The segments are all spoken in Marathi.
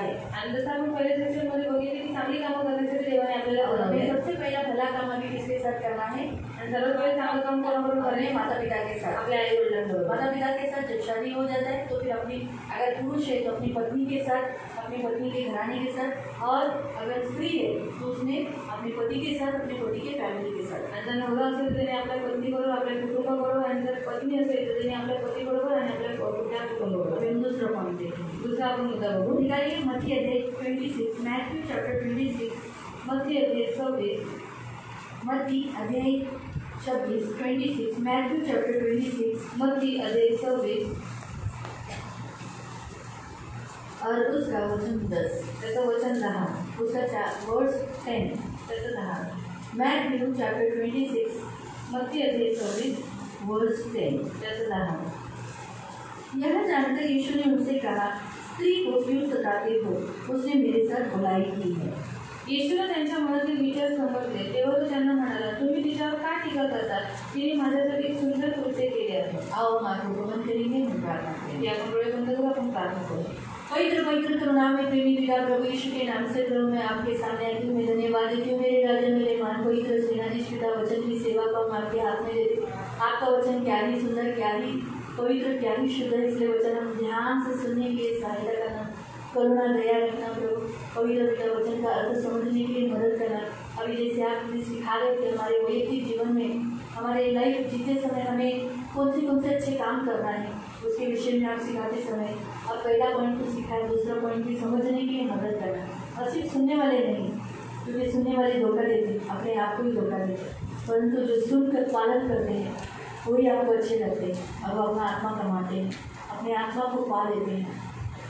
है। आणि जसं आपण पहिल्या सेक्शन मध्ये बघितले की चांगली कामं करण्यासाठी देवाने आपल्याला बनवले। सबसे पहला भला काम अभी किसके साथ करना है? आणि सर्वात पहिले चांगलं काम कोणाबरोबर अपने करणे? माता पिता के साथ। आपल्या आई वडिलांबरोबर। माता पिता के साथ जब शादी हो जाता है तो फिर अपनी, अगर पुरुष है तो अपनी पत्नी के साथ, अपनी पत्नी के घराने के साथ, और अगर स्त्री है तो उसने अपने पति के साथ, अपने पति के फैमिली के साथ। आणि जर नवरा असेल तर त्याने आपल्या पत्नीबरोबर, आपल्या कुटुंबाबरोबर, आणि जर पत्नी असेल तर त्याने आपल्या पतीबरोबर आणि आपल्या कुटुंबाबरोबर। फिर हम दूसरा पॉइंट देखेंगे। दूसरा आपण मुद्दा बघू। निकालिए मत्ती अध्याय 26, मैथ्यू चैप्टर 26, मत्ती अध्याय 26, मत्ती अध्याय 26, मैथ्यू चैप्टर 26, मत्ती अध्याय 26 और उसका वचन 10, त्याचं वचन 10, उसका वर्स 10, त्याचं 10। मैथ्यू चैप्टर 26, मत्ती अध्याय 26 वर्स 10, त्याचं 10। यह जानकर यीशु ने उनसे कहा, स्त्री को क्यों सताते हो? उसने मेरे साथ भलाई की है। येशूला त्यांच्या मनातील विचार समजले तेव्हा तो त्यांना म्हणाला, तुम्ही तिच्यावर का टीका करता? तिने माझ्यासाठी एक सुंदर कृत्य केले आहे। आओ मार्गों को बंद करेंगे, हम प्रार्थना करेंगे। आपण डोळे बंद करू, आपण प्रार्थना करू। पवित्र पवित्र करुणामय प्रेमी पिता प्रभु यीशु के नाम से प्रभु मैं आपके सामने आती हूँ। मैं धन्यवाद देती हूँ मेरे राजा मेरे मान पवित्र सेनाधीश पिता, वचन की सेवा को हम आपके हाथ में देते हैं। आपका वचन क्या ही सुंदर, क्या ही पवित्र, क्या ही शुद्ध है, इसलिए वचन हम ध्यान से सुनने के लिए सहायता करना, करुणा दया रखना प्रभु। पवित्र पिता वचन का अर्थ समझने के लिए मदद करना। अभी जैसे आप हमें सिखा रहे थे हमारे वैयक्तिक जीवन में, हमारे लाइफ जीते समय हमें कौन से अच्छे काम करना है उसके विषय में आप सिखाते समय अब पहला पॉइंट को सिखाया, दूसरा पॉइंट भी समझने के लिए मदद करना। और सिर्फ सुनने वाले नहीं, क्योंकि सुनने वाले धोखा देते, अपने आप को ही धोखा देते, परंतु जो सुनकर पालन करते हैं वही आपको अच्छे लगते हैं और वो अपना आत्मा कमाते हैं, अपने आत्मा को पा लेते हैं।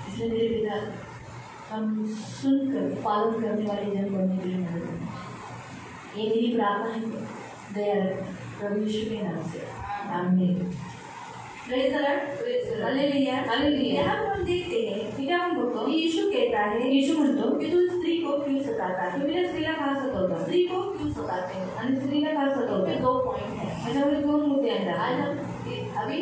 इसलिए मेरे पिता हम सुनकर पालन करने वाले जन बनने के लिए मदद करें। ये मेरी प्रार्थना है, दया रखें प्रभु यीशु के नाम से, आमीन। Praise the Lord, hallelujah, hallelujah. यहाँ पर हम देखते हैं कि हम बोलते हैं यीशु कहता है, यीशु म्हणतो कि तू स्त्री को क्यों सताता है? तुम्ही स्त्रीला का सतवता? स्त्री को क्यों सताते हो? आणि स्त्रीला का सतवता? 2 पॉइंट है, त्याच्यामध्ये 2 मुद्दे आहेत। आज हम अभी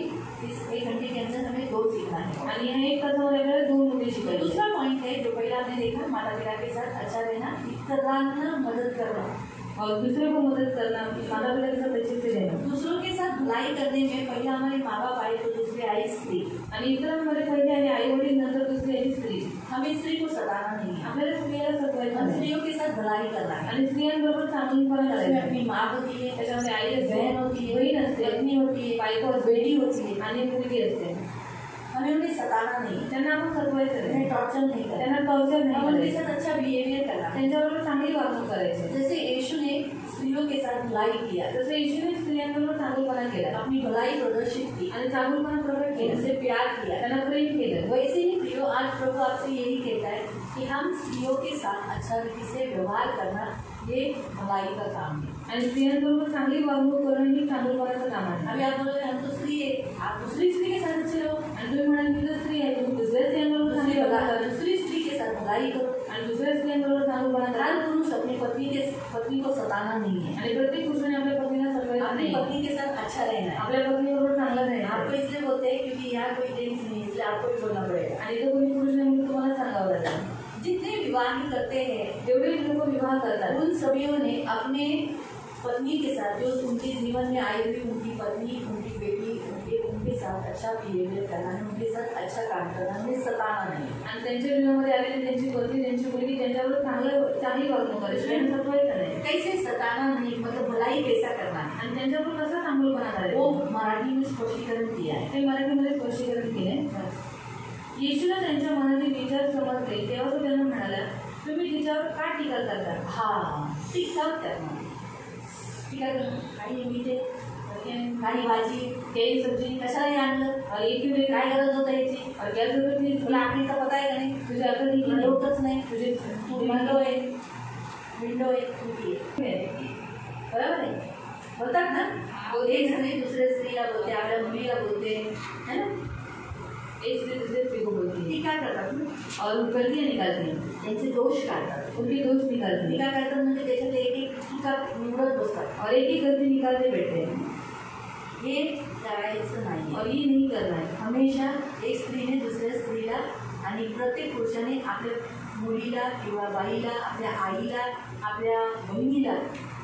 इस 1 घंटे के अंदर हमें 2 सीखना है आणि ह्या 1 तासामध्ये आपल्याला 2 मुद्दे शिकायचे। दूसरा पॉइंट है जो पहला आपने देखा, माता पिता के साथ अच्छा रहना, इतरांना मदद करना और दूसरे को मदद करना, माता पिता के साथ अच्छे से रहना। दूसरों के साथ भलाई करने में पहला हमारे माँ बाप आए तो दूसरे आई स्त्री, आणि इतरांमध्ये पहिले आले आई वडील, नंतर दुसरी आली स्त्री। हमें स्त्री को सताना नहीं है, आपल्याला स्त्रियाला सतवायचं हम नाही स्त्रियों के साथ भलाई करना है। आणि स्त्रियांबरोबर चांगुलपणा उसमें करायचा। अपनी माँ होती है, त्याच्यामध्ये आई असते, बहन होती है, बहीण असते, पत्नी होती है, बायको असते, बेटी होती है, आणि मुलगी असते। हमें उन्हें सताना नहीं है, त्यांना आपण सतवायचं उन्हें नाही, टॉर्चर नहीं करना, त्यांना टॉर्चर नाही हम उनके करायचं, साथ अच्छा बिहेवियर करना। त्यांच्याबरोबर चांगली वागणूक करायची। जैसे यीशु ने स्त्रियों के साथ भलाई किया, जसं येशूने स्त्रियांबरोबर चांगुलपणा केला अपनी भलाई प्रदर्शित की, आणि चांगुलपणा प्रकट केला, उनसे प्यार किया, त्यांना प्रेम केलं। वैसे ही प्रियो आज प्रभु आपसे यही कहता है कि हम स्त्रियों के साथ अच्छा रीति से व्यवहार करना, ये भलाई का काम है। आणि स्त्रियांबरोबर चांगली वागणूक करणं ही चांगुलपणाचं काम आहे। अभी आप बोल रहे हैं हम तो स्त्री है, आप दूसरी स्त्री के साथ अच्छे रहो, आणि तुम्ही म्हणाल मी तर स्त्री आहे, तुम्ही दुसऱ्या स्त्रियांबरोबर चांगली वागणूक करा, दूसरी स्त्री के साथ भलाई करो। आणि दुसऱ्या स्त्रियांबरोबर चांगुलपणा करा। हर पुरुष अपनी पत्नी को सताना नहीं है, आणि प्रत्येक पुरुषाने आपल्या पत्नीला सतवायचं अपनी नाही, पत्नी के साथ अच्छा रहना है। आपल्या पत्नीबरोबर चांगलं राहायचं। आपको इसलिए बोलते हैं क्योंकि यहाँ कोई जेंट्स नहीं है, इसलिए आपको भी बोलना पड़ेगा। आणि इथं कोणी पुरुष नाही म्हणून तुम्हाला सांगावं लागेल। जितने विवाह करते हैं, जेवढे लोक विवाह करतात, उन सभीयों ने अपने पत्नी के साथ, जो उनके जीवन में आई हुई उनकी पत्नी, उनकी बेटी, उनके साथ अच्छा बिहेवियर करना है, उनके साथ अच्छा काम करना है, उन्हें सताना नहीं। आणि त्यांच्या जीवनामध्ये आलेली त्यांची पत्नी, त्यांची मुलगी, त्यांच्याबरोबर चांगली वागणूक करायची, त्यांना सतवायचं नाही। कैसे सताना नहीं, मतलब भलाई कैसा करना है, आणि त्यांच्याबरोबर कसा चांगुलपणा करायचा, वो मराठी में स्पष्टीकरण किया है। ते मराठीमध्ये स्पष्टीकरण केले। येशूला त्यांच्या मनातील विचार समजले तेव्हा तो त्यांना म्हणाला, तुम्ही तिच्यावर का टीका करता? हाँ, टीका करना, टीका करना, काही मीठे, काही भाजी, काही सब्जी कशाला आणलं, और एक ही काय गरज होतं याची, और क्या जरूरत नहीं, तुला आखरीचा पता आहे का नाही, तुझे अकल निघली नाही, होतच नाही, तुझे तू विंडो आहे, तुझी आहे, बरोबर आहे, होतात ना। एक स्त्री दुसऱ्या स्त्रीला बोलते, आपल्या मुलीला बोलते, है ना, एक स्त्री दूसरे स्त्री को बोलती है, ती काय करतात ना, और गलतियाँ निकालती हैं, त्यांचे दोष काढतात, उनके दोष निकालती ती हैं, काय करतात म्हणजे त्याच्यात एक एक चुका निवडत बसतात, और एक ही गलती निकालते बैठते हैं, हे करायचं नाही। और ये नहीं करना है। हमेशा एक स्त्रीने दुसऱ्या स्त्रीला आणि प्रत्येक पुरुषाने आपल्या मुलीला किंवा बाईला, आपल्या आईला, आपल्या बहिणीला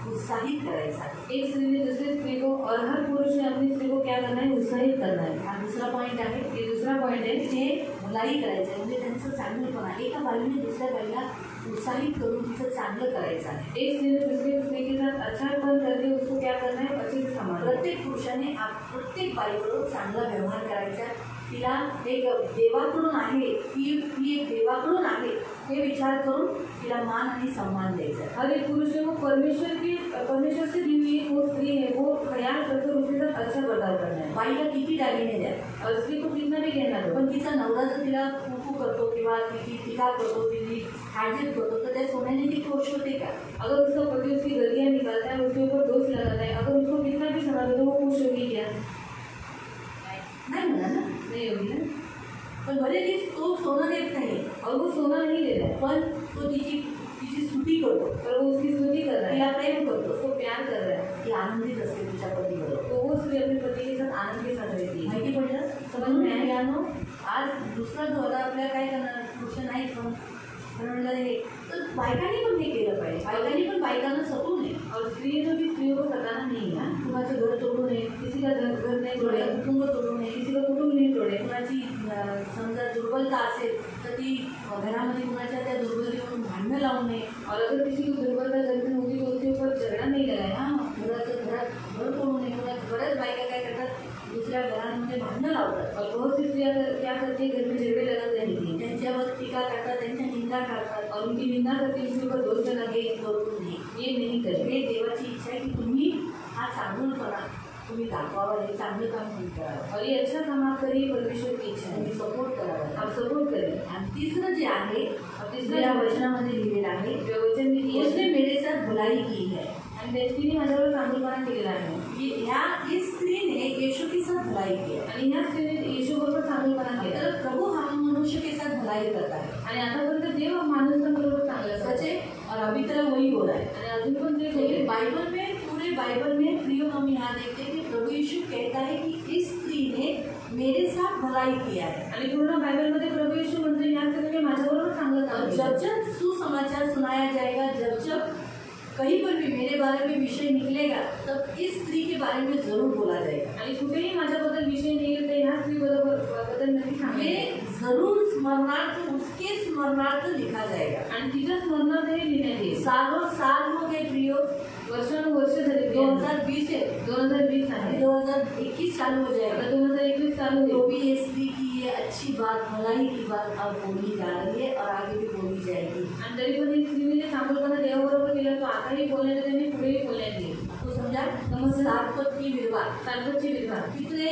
उत्साहित करायचा आहे। एक स्त्री ने दूसरी स्त्री को और हर पुरुष ने अपनी स्त्री को क्या करना है, उत्साहित करना है। हा दुसरा पॉईंट आहे। ये दूसरा पॉइंट है, ते भलाई करायचं आहे, म्हणजे त्यांचं चांगलंपणा, एका बाईने दुसऱ्या बाईला उत्साहित करून तिचं चांगलं करायचं आहे। एक स्त्री ने दूसरी स्त्री के साथ अच्छा करके उसको क्या करना है, अच्छे से संभालना है। प्रत्येक पुरुषाने प्रत्येक बाईकडून चांगला व्यवहार करायचा, तिला एक देवाकडून आहे, ती एक देवाकडून आहे हे विचार करून तिला मान आणि सम्मान द्यायचा। हर एक पुरुष ने वो परमेश्वर से दी हुई वो स्त्री है, वो ख्याल करके उसके साथ अच्छा बर्ताव करना है। बाईला किती दागिने द्या, और स्त्री को कितना भी कहना दो, पण तिचा नवरा जर तिला कुकू करतो किंवा तिची टीका करतो, तिची हार्जित करतो, तर त्या सोन्याने ती खुश होते का? अगर उसका पति उसकी गलियां निकालता है, उसके ऊपर दोष लगाता है, अगर उसको कितना भी सुना दो तो वो खुश होगी क्या? नाही म्हणा ना, नहीं होगी ना। पण भले ती तो सोनं देत नाही, और वो सोना नहीं दे रहा है, पण तो तिची स्तुती करतो, पर वो उसकी स्तुति कर रहा तिला है, प्रेम करतो, उसको प्यार कर रहा है, ती आनंदित असते तिच्या पतीबरोबर। तो वो स्त्री अपने पति के साथ आनंद के साथ रहती है। माहिती पडलं? समज में आया यानो? आज दुसरा जो आता आपल्याला काय करणार, पुरुष नाही पण म्हणलं हे तर बायकांनी पण हे केलं पाहिजे, बायकांनी पण बायकांना सतू नये, और स्त्री ने भी स्त्रियों को सताना नहीं है। कुणाचं घर तोडू नये, किसी का घर नहीं तोड़े, कुणाचं कुटुंब तोडू नये, किसी का कुटुंब नहीं तोड़े, कुणाची समजा दुर्बलता असेल तर ती घरामध्ये कुणाच्या त्या दुर्बलतेवरून भांडणं लावू नये, और अगर किसी को दुर्बलता घर में होगी तो उसके ऊपर झगड़ा नहीं लगाया। घरात घर तोडू नये। बऱ्याच बायका काय करतात, दुसऱ्या घरांमध्ये भांडणं लावतात, और बहुत सी स्त्रियां क्या करती है, घर में झगड़े लगाते रहती है, त्यांच्यावर टीका करतात, त्यांच्या निंदा करतात, और उनकी निंदा करके उसके ऊपर दोष लगा के करू नये। ये नहीं करे। हे देवाची इच्छा आहे की तुम्ही हा चांगुलपणा तुम्ही दाखवावा, हे चांगलं काम तुम्ही करावं, और ये अच्छा काम आप करिए, परमेश्वर की इच्छा है, तुम्ही सपोर्ट करावा। आप सपोर्ट करें। आणि तिसरं जे आहे, और या तीसरा वचनामध्ये लिहिलेलं आहे, वचन में ये उसने मेरे साथ भलाई की है। आणि त्या स्त्रीने माझ्यावर चांगलपणा केलेला आहे, इस स्त्री ने यीशु के साथ भलाई की है। आणि ह्या स्त्रीने येशू बरोबर चांगलपणा केला, तर प्रभु हम मनुष्य के साथ भलाई करता है, आणि आतापर्यंत देव माणसांबरोबर चांगला सच है। और अभी तरह वही हो रहा है। आणि अजून पण ते लेकिन बाइबल में, पूरे बाइबल में प्रियो हम यहाँ देखते हैं कि प्रभु यीशु कहता है कि इस स्त्री ने मेरे साथ भलाई किया है। आणि पूर्ण बायबलमध्ये प्रभू येशू म्हणते ह्या स्त्रीने माझ्याबरोबर चांगलं काम और केलं। जब जब सुसमाचार सुनाया जाएगा, जब जब कहीं पर भी मेरे बारे में विषय निकलेगा, तब इस स्त्री के बारे में जरूर बोला जाएगा। आणि कुठेही माझ्याबद्दल विषय निघेल तर ह्या स्त्री बद्दल नक्की ये सांगेल, जरूर स्मरणार्थ, उसके स्मरणार्थ लिखा जाएगा। आणि तिच्या स्मरणात हे लिहिण्यात येईल। सालों साल हो गए प्रियो, वर्षानुवर्ष झाली, 2020 है, 2020 आहे, 2021 चालू हो जाएगा, आता 2021 चालू तो होईल। भी ये स्त्री की ये अच्छी बात, भलाई की बात अब बोली जा रही है और आगे भी बोली जाएगी। आणि तरी पण एक स्त्रीने जे चांगलपणा देवाबरोबर केलं, तो आताही बोलण्यात येईल आणि पुढेही बोलण्यात येईल। आपको समझा? समझ सातपत की विधवा, सातपतची विधवा, कितने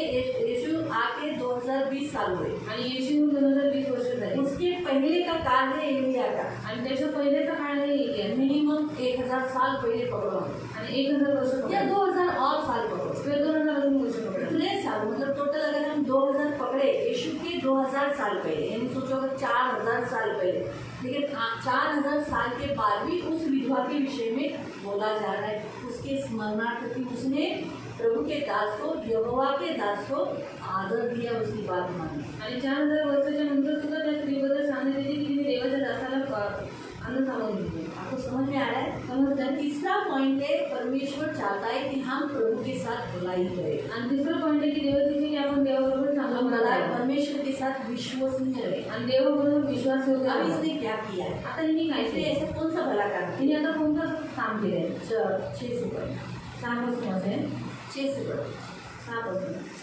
यीशु आके 2020 साल हुए, आणि येशू 2020 वर्ष झाली, उसके पहले का काल है एलिया का, आणि त्याच्या पहिल्याचा काळ नाही आहे, मिनिमम 1000 साल पहले पकड़ो आणि 1000 वर्ष या पकडा, 2000 और साल पकड़ो, फिर 2000 अजून वर्ष पकडा, कितने साल, मतलब टोटल अगर हम 2000 पकड़े, यीशु के 2000 साल पहले, यानी सोचो अगर 4000 साल पहले, लेकिन 4000 साल के बाद भी उस विधवा के विषय में बोला जा रहा है, उसके स्मरणार्थ की उसने प्रभु के दास को, यहोवा के दास को आदर दिया, उसकी बात मानी। आणि 4000 वर्षाच्या नंतर सुद्धा त्या स्त्रीबद्दल सांगण्यात येते की तिने देवाच्या दासाला अन्न सामावून दिले। आपको समझ में आ रहा है? समझता है? तीसरा पॉइंट है, परमेश्वर चाहता है कि हम प्रभु के साथ भलाई करें, आणि तिसरं पॉईंट आहे की देव तिथे की आपण देवाबरोबर चांगलं हम बोलायला, परमेश्वर के साथ विश्वसनीय रहे। आणि देवाबरोबर विश्वास ठेवतो। अब इसने क्या किया है? आता हिने काय इसने केलं, ऐसा कौन सा भला काम हिने किया? आता कोणतं काम केलंय? 6 से पढ़ो, 6 पासून 6 से पढ़ो। 6 पासून।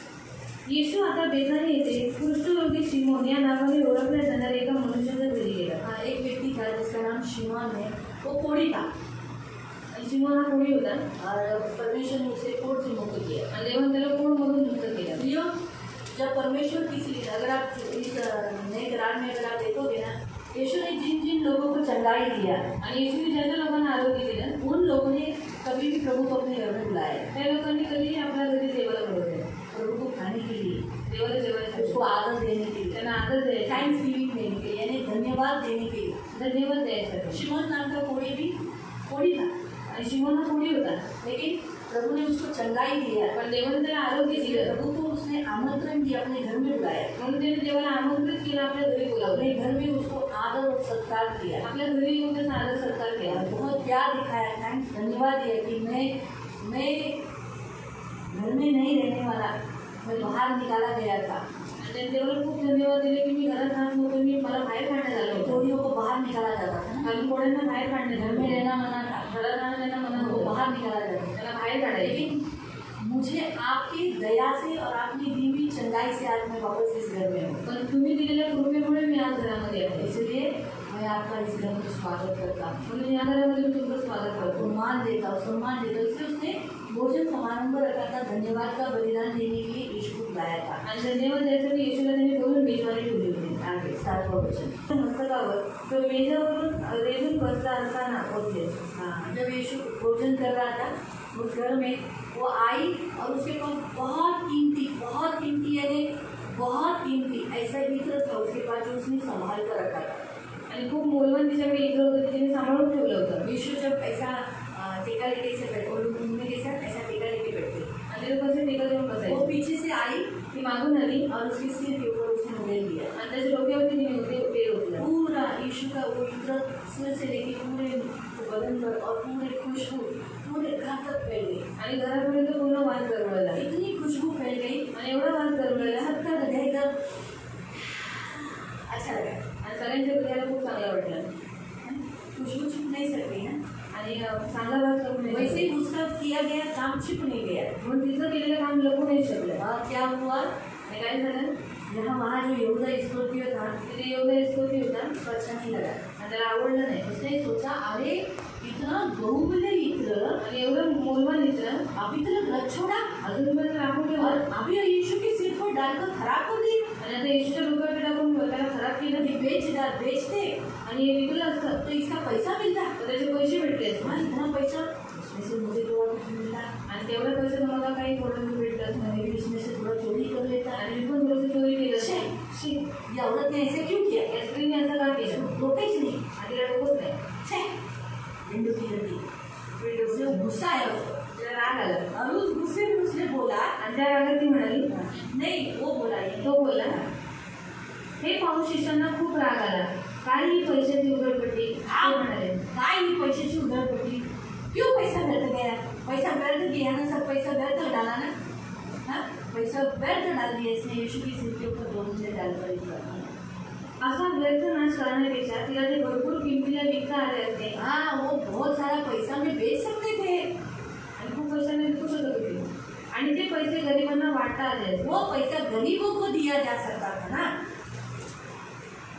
येशू आता बेथानी येथे कुष्ठरोगी शिमोन या नावाने ओळखल्या जाणाऱ्या एका मनुष्याच्या घरी गेला। हाँ, एक व्यक्ति था जिसका नाम शिमोन है, वो कोढ़ी था आणि शिमोन हा कोळी होता, और परमेश्वर ने उसे कोढ़ से मुक्त किया। आणि देवाने त्याला कोळमधून मुक्त केलं। प्रियो, जब परमेश्वर किसी, अगर आप इस नए करार में अगर आप देखोगे ना, यीशु ने जिन जिन लोगों को चंगाई दिया, आणि येशूने ज्या ज्या लोकांना आरोग्य दिलं, उन लोगों ने कभी भी प्रभु को अपने घर में बुलाया, त्या लोकांनी कधीही आपल्या घरी देवाला बोलवले, प्रभु को खाने के लिए, देवाला जेवायसाठी, उसको आदर देने के लिए, त्यांना आदर द्यायचा, थैंक्स गिविंग देने के लिए, यानी धन्यवाद देने के लिए। धन्यवाद द्यायसाठी। शिमोन नाम का कोढ़ी भी कोढ़ी था, आणि शिमोन हा कोळी होता, लेकिन प्रभु ने उसको चंगाई दिया, पण देवाने त्याला आरोग्य दिलं. प्रभु को उसने आमंत्रण दिया, अपने घर में बुलाया, म्हणून त्याने देवाला आमंत्रित केलं, आपल्या घरी बोलावलं, अपने घर में उसको आदर और सत्कार दिया, आपल्या घरी येऊन त्याचा आदर सत्कार केला. बहुत प्यार दिखाया, थैंक्स, धन्यवाद दिया कि मैं घर में नहीं रहने वाला, मैं बाहर निकाला गया था. आणि त्याने देवाला खूप धन्यवाद दिले की मी घरात राहत नव्हतो, मी मला बाहेर काढण्यात आलं होतं. टोलियों को बाहर निकाला जाता था ना, कारण कोणाला बाहेर काढण्यात घर आलं में होतं. रहना मना था, घरात राहण्याला मना वो होतं, बाहर निकाला जाता था. त्याला बाहेर काढायचे. लेकिन मुझे आपकी दया से और आपकी दी हुई चंगाई से आज मैं वापस इस घर में हूँ. पण तुम्ही दिलेल्या कृपेमुळे मी आज घरामध्ये आहे. इसलिए मैं आपका इस घर में स्वागत करता हूँ, म्हणून या घरामध्ये मी तुमचं स्वागत करतो. सम्मान देता हूँ, सम्मान देता हूँ. इसलिए उसने भोजन समारंभ रखा था, धन्यवाद का बलिदान देने के लिए यीशु को बुलाया था. आणि धन्यवाद द्यायसाठी येशूला त्यांनी बोलून मेजवानी ठेवली होती. आगे 7वां वचन. मस्तकावर तो मेजावरून रेजून बसला असताना होते. हाँ, जब यीशु भोजन कर रहा था उस घर में, वो आई और उसके पास बहुत कीमती यानी बहुत कीमती ऐसा इत्र था उसके पास, जो उसने संभाल कर रखा था. आणि खूप मौल्यवान तिच्याकडे इत्र होतं, ते तिने सांभाळून ठेवलं होतं. यीशु जब ऐसा टेका लेके से बैठे, और उनमें के साथ ऐसा टेका लेके बैठे, आणि ते कसं टेका देऊन वो बसायचे. पीछे से आई ती मागून आली और उसके सिर के ऊपर उसने मोबाइल दिया. आणि त्याच्या डोक्यावरती तिने होते तेल ओतलं. पूरा यीशु का वो इत्र सिर से लेके पूरे बदन पर और पूरे खुशबू पूरे घर तक फैल गई. आणि घरापर्यंत पूर्ण वास दरवळला. इतनी खुशबू फैल गई, आणि एवढा वास दरवळला सबका हृदय एकदम अच्छा लगा. आणि सगळ्यांच्या हृदयाला खूप चांगलं वाटलं. खुशबू छुप नहीं सकती ना, आणि चांगला वास करून नाही वैसे शकत. ही उसका किया गया काम छिप नहीं गया. म्हणून तिचं केलेलं काम लपू नाही शकलं. और क्या हुआ, आणि काय झालं, यहाँ वहाँ जो यहूदा स्कॉर्पियो था तिथे एवढा एस्कोटी होता उसको अच्छा नहीं लगा. आणि त्याला आवडलं नाही. उसने सोचा, अरे इतना बहुमूल्य इत्र, आणि एवढं मौल्यवान इत्र अभी तक रख छोड़ा अजून पण राखून ठेवलं. और अभी यीशु के सिर पर डालकर खराब कर दी. आणि आता येशूच्या डोक्यावर टाकून त्याला खराब केलं. ये बेचते आणि हे विकलं असतं तो इसका पैसा मिलता. तर त्याचे पैसे भेटले असते. हाँ, इतना पैसा, उसमें से मुझे थोड़ा कुछ मिलता, आणि तेवढ्या पैसे मला काही थोडं भेटलं असतं. मैं भी उसमें से थोड़ा चोरी कर लेता. आणि मी पण थोडंसं चोरी केलं छे, असतं. छे, ये औरत ने ऐसे क्यों किया? या स्त्रीने असं का केलं? रोका ही नहीं. आणि तिला डोकंच नाही. छे, विंडो की गलती. विंडो से गुस्सा आया उसको, तिला राग आला. और उस गुस्से में उसने बोला, आणि त्या रागात ती म्हणाली, नहीं वो बोला ये तो बोलला, हे पाहून शिष्यांना खूप राग आला. काय ही पैशाची उधळपट्टी, ते म्हणाले. काय ही पैशाची उधळपट्टी, क्यों पैसा व्यर्थ गया? पैसा व्यर्थ गया ना, सब पैसा व्यर्थ डाला ना. हाँ, पैसा व्यर्थ डाल दिया इसने यीशु की सिर के ऊपर दोनों से डालकर इस बात. असा व्यर्थ नाश करण्यापेक्षा तिला ते भरपूर किमतीला विकता आले असते. हाँ, वो बहुत सारा पैसा में बेच सकते थे. आणि खूप पैशाने विकू शकत होती. आणि ते पैसे गरिबांना वाटता आले असते. वो पैसा गरीबों को दिया जा सकता था ना.